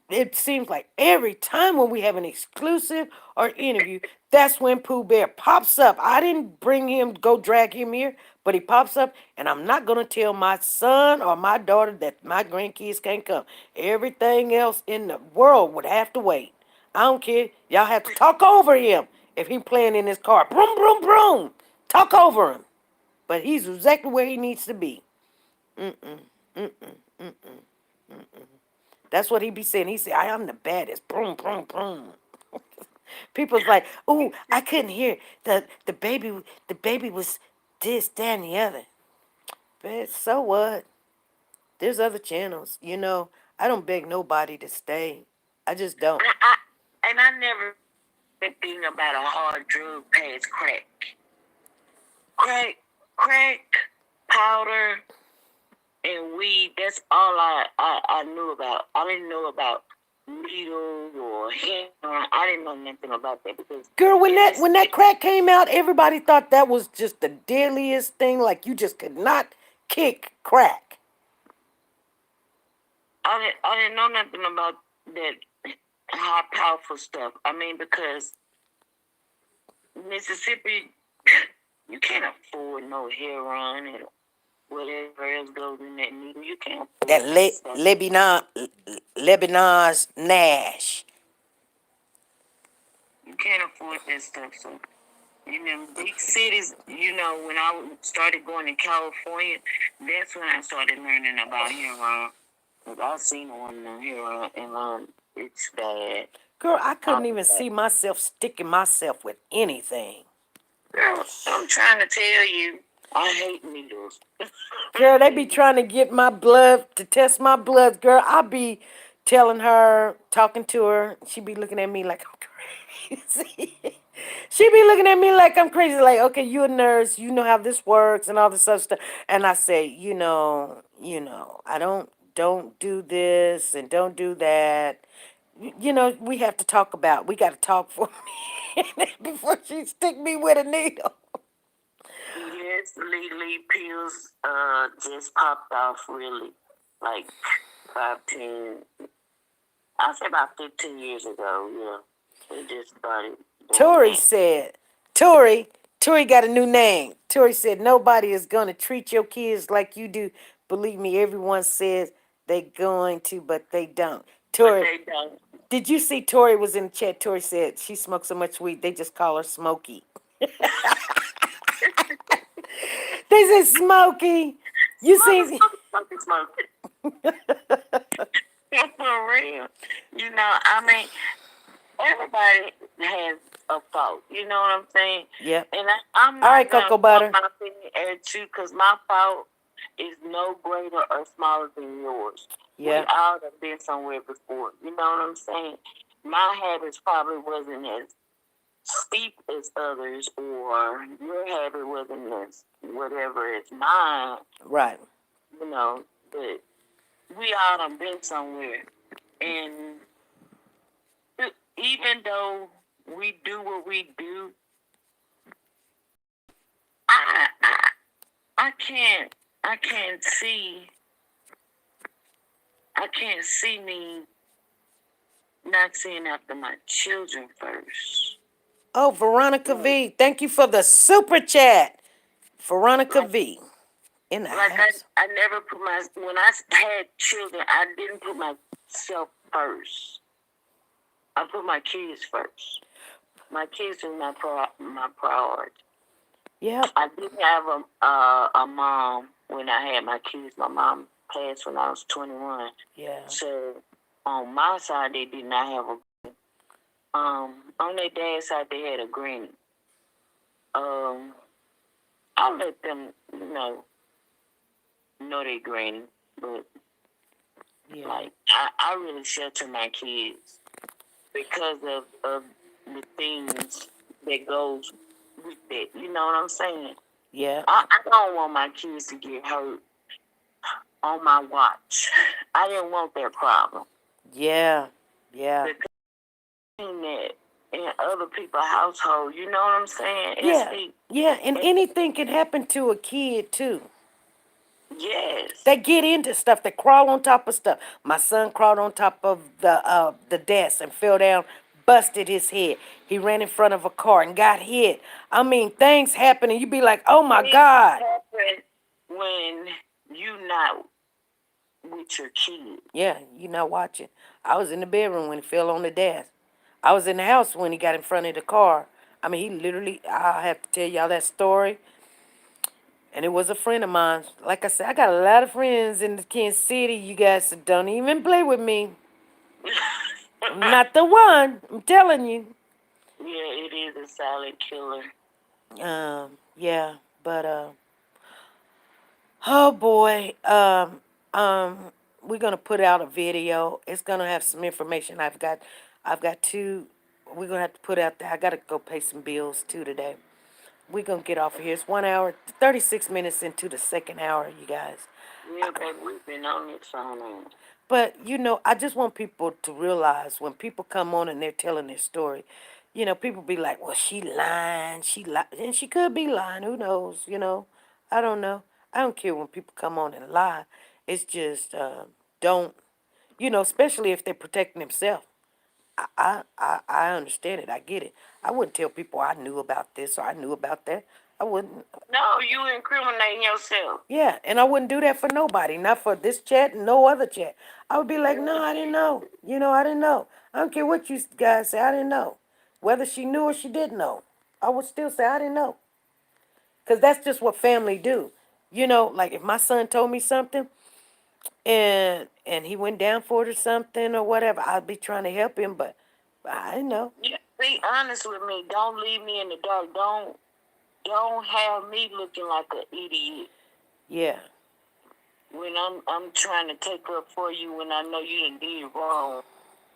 It seems like every time when we have an exclusive or interview, that's when Pooh Bear pops up. I didn't go drag him here, but he pops up, and I'm not gonna tell my son or my daughter that my grandkids can't come. Everything else in the world would have to wait. I don't care. Y'all have to talk over him if he playing in his car. Broom, broom, broom. Talk over him. But he's exactly where he needs to be. That's what he be saying. He said, I am the baddest. Boom, boom, boom. People's like, ooh, I couldn't hear. The baby was this, that, and the other. But so what? There's other channels. I don't beg nobody to stay. I just don't. I never think about a hard drug past crack. Crack, powder, and weed. That's all I knew about. I didn't know about needles or heroin. I didn't know nothing about that because girl, when that crack came out, everybody thought that was just the deadliest thing. Like you just could not kick crack. I didn't know nothing about that high powerful stuff. I mean, because Mississippi, you can't afford no heroin and whatever else goes in that needle. You can't afford That Lebanon's Nash. You can't afford that stuff. So, big cities, when I started going to California, that's when I started learning about heroin. Because I've seen one on heroin and it's bad. Girl, I couldn't even see myself sticking myself with anything. Girl, I'm trying to tell you, I hate needles. Girl, they be trying to get my blood, to test my blood. Girl, I be telling her, talking to her. She be looking at me like I'm crazy. She be looking at me like I'm crazy. Like, okay, you a nurse. You know how this works and all this other stuff. And I say, I don't do this and don't do that. We have to talk about. We got to talk for a minute before she stick me with a needle. Yes, Lee pills just popped off really like 10, I say about 15 years ago, yeah. They just started Tori said, Tori got a new name. Tori said, nobody is going to treat your kids like you do. Believe me, everyone says they going to, but they don't. Tori, but they don't. Did you see Tori was in the chat? Tori said she smokes so much weed, they just call her Smokey. They said Smokey. You see? Smokey. For real. I mean, everybody has a fault. You know what I'm saying? Yeah. And I'm not all right, Cocoa Butter. My opinion at you because my fault is no greater or smaller than yours. Yeah. We all have been somewhere before. You know what I'm saying? My habits probably wasn't as steep as others, or your habit wasn't as whatever as mine. Right. But we all have been somewhere. And even though we do what we do, I can't see me not seeing after my children first. Oh, Veronica V, thank you for the super chat. Veronica V in the house. I never when I had children, I didn't put myself first. I put my kids first. My kids are my priority. Yeah. I didn't have a mom when I had my kids. My mom passed when I was 21. Yeah. So on my side, they did not have a. On their dad's side, they had a granny. I'll let them, know they granny, but yeah. I really shelter my kids because of the things that goes with that. You know what I'm saying? Yeah. I don't want my kids to get hurt on my watch. I didn't want that problem. Yeah. Yeah. The thing that in other people's household, you know what I'm saying? And Yeah. see, Yeah. And and anything can happen to a kid too. yes, They get into stuff. They crawl on top of stuff. My son crawled on top of the desk and fell down, busted his head. He ran in front of a car and got hit. I mean, things happen, and you be like, "Oh my things God!" happen when you not with your kid. Yeah, you not watching. I was in the bedroom when he fell on the desk. I was in the house when he got in front of the car. I mean, he literally. I have to tell y'all that story. And it was a friend of mine. Like I said, I got a lot of friends in the Kansas City. You guys don't even play with me. I'm not the one. I'm telling you. Yeah, it is a silent killer. Yeah, but oh boy, we're gonna put out a video. It's gonna have some information. I've got two. We're gonna have to put out there. I gotta go pay some bills too today. We're gonna get off of here. It's 1 hour, 36 minutes into the second hour, you guys. Yeah, baby, we've been on it so long. But I just want people to realize when people come on and they're telling their story, people be like, "Well, she lying, she lied," and she could be lying. Who knows? I don't know. I don't care when people come on and lie. It's just don't, especially if they're protecting themselves. I understand it. I get it. I wouldn't tell people I knew about this or I knew about that. I wouldn't. No, you incriminating yourself. Yeah, and I wouldn't do that for nobody, not for this chat and no other chat. I would be like, no, I didn't know. I didn't know. I don't care what you guys say, I didn't know. Whether she knew or she didn't know, I would still say I didn't know. Because that's just what family do. Like if my son told me something and he went down for it or something or whatever, I'd be trying to help him, but I didn't know. Yeah, be honest with me. Don't leave me in the dark. Don't have me looking like an idiot Yeah. when I'm trying to take up for you when I know you done did wrong.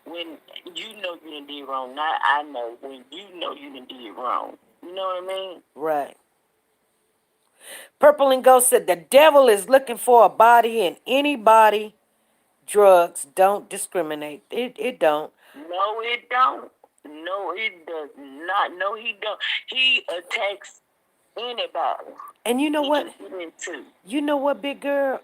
When you know you done did wrong, not I know when you know you done did wrong. You know what I mean? Right. Purple and Ghost said the devil is looking for a body in anybody. Drugs don't discriminate. It don't. No, it don't. No, it does not. No, he don't. He attacks anybody. And you know He what? can get into. You know what, big girl?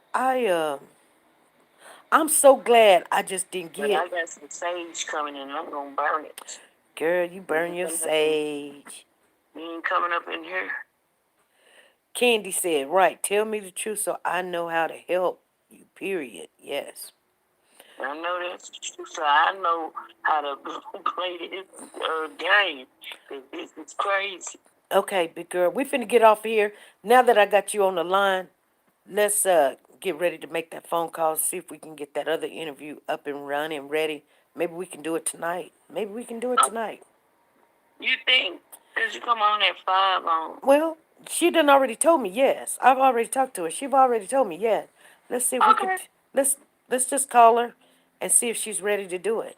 I'm so glad I just didn't But get. I got some sage coming in. I'm gonna burn it. Girl, you You burn ain't your coming up in, sage. you ain't coming up in here. Candy said, right, tell me the truth so I know how to help you, period. Yes. I know that's true, so I know how to play this game. 'Cause this is crazy. Okay, big girl, we finna get off of here. Now that I got you on the line, let's get ready to make that phone call, see if we can get that other interview up and running, ready. Maybe we can do it tonight. Maybe we can do it Oh, tonight. you think? Cause you come on at 5 on. Well, she done already told me yes. I've already talked to her. She've already told me yes. Let's see if we can. Okay. Let's just call her and see if she's ready to do it.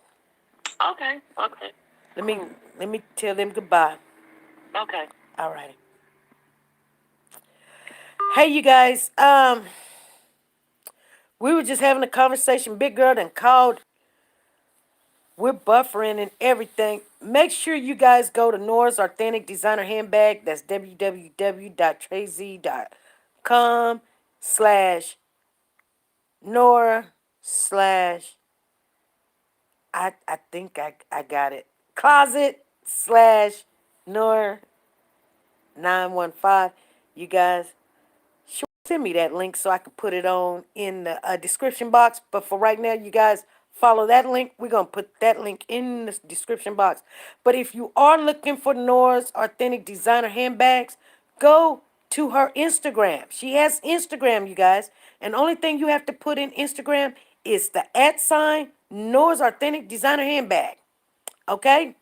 Okay. Okay. Let me Cool. let me tell them goodbye. Okay. All righty. Hey, you guys. We were just having a conversation. Big girl done called. We're buffering and everything. Make sure you guys go to Nora's Authentic Designer Handbag. That's www.trazy.com/Nora slash I think I got it. Closet slash Nora 915. You guys, sure send me that link so I can put it on in the description box. But for right now, you guys follow that link. We're going to put that link in the description box. But if you are looking for Nora's Authentic Designer Handbags, go to her Instagram. She has Instagram, you guys. And the only thing you have to put in Instagram is the @ Nora's Authentic Designer Handbag. Okay?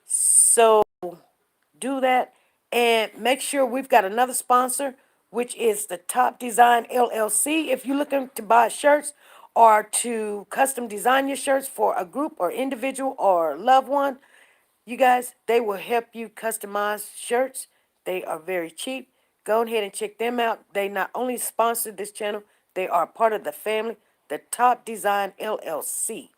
So do that and make sure we've got another sponsor, which is the Top Design LLC. If you're looking to buy shirts or to custom design your shirts for a group or individual or loved one, you guys, they will help you customize shirts. They are very cheap. Go ahead and check them out. They not only sponsor this channel, they are part of the family, the Top Design LLC.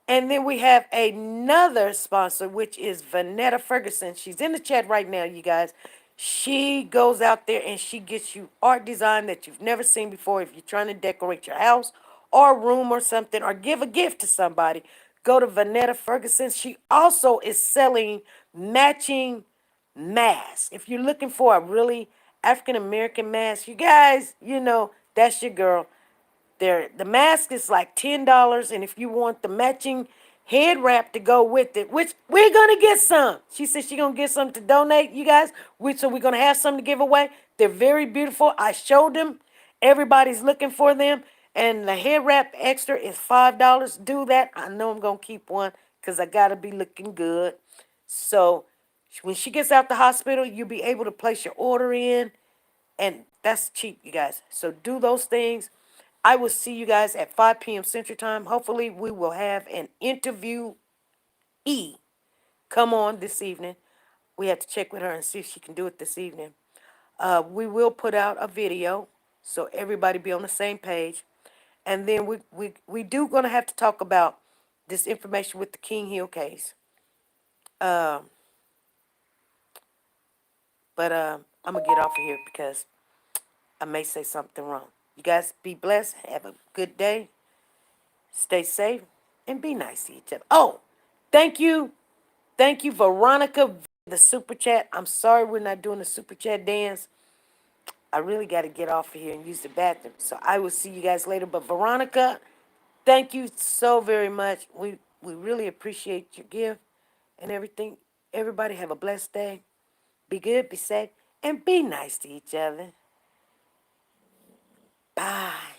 And then we have another sponsor, which is Vanetta Ferguson. She's in the chat right now, you guys. She goes out there and she gets you art design that you've never seen before. If you're trying to decorate your house or room or something, or give a gift to somebody, go to Vanetta Ferguson. She also is selling matching masks. If you're looking for a really African American mask, you guys, that's your girl. The mask is like $10, and if you want the matching head wrap to go with it, which we're gonna get some. She said she's gonna get some to donate, you guys. So we're gonna have some to give away. They're very beautiful. I showed them. Everybody's looking for them. And the head wrap extra is $5. Do that. I know I'm gonna keep one because I gotta be looking good. So when she gets out the hospital, you'll be able to place your order in. And that's cheap, you guys. So do those things. I will see you guys at 5 p.m. Central Time. Hopefully, we will have an interviewee come on this evening. We have to check with her and see if she can do it this evening. We will put out a video so everybody be on the same page. And then we do going to have to talk about this information with the King Hill case. But I'm going to get off of here because I may say something wrong. You guys be blessed. Have a good day. Stay safe and be nice to each other. Oh, thank you. Thank you, Veronica, the super chat. I'm sorry we're not doing the super chat dance. I really got to get off of here and use the bathroom. So I will see you guys later. But Veronica, thank you so very much. We really appreciate your gift and everything. Everybody have a blessed day. Be good, be safe, and be nice to each other. Bye.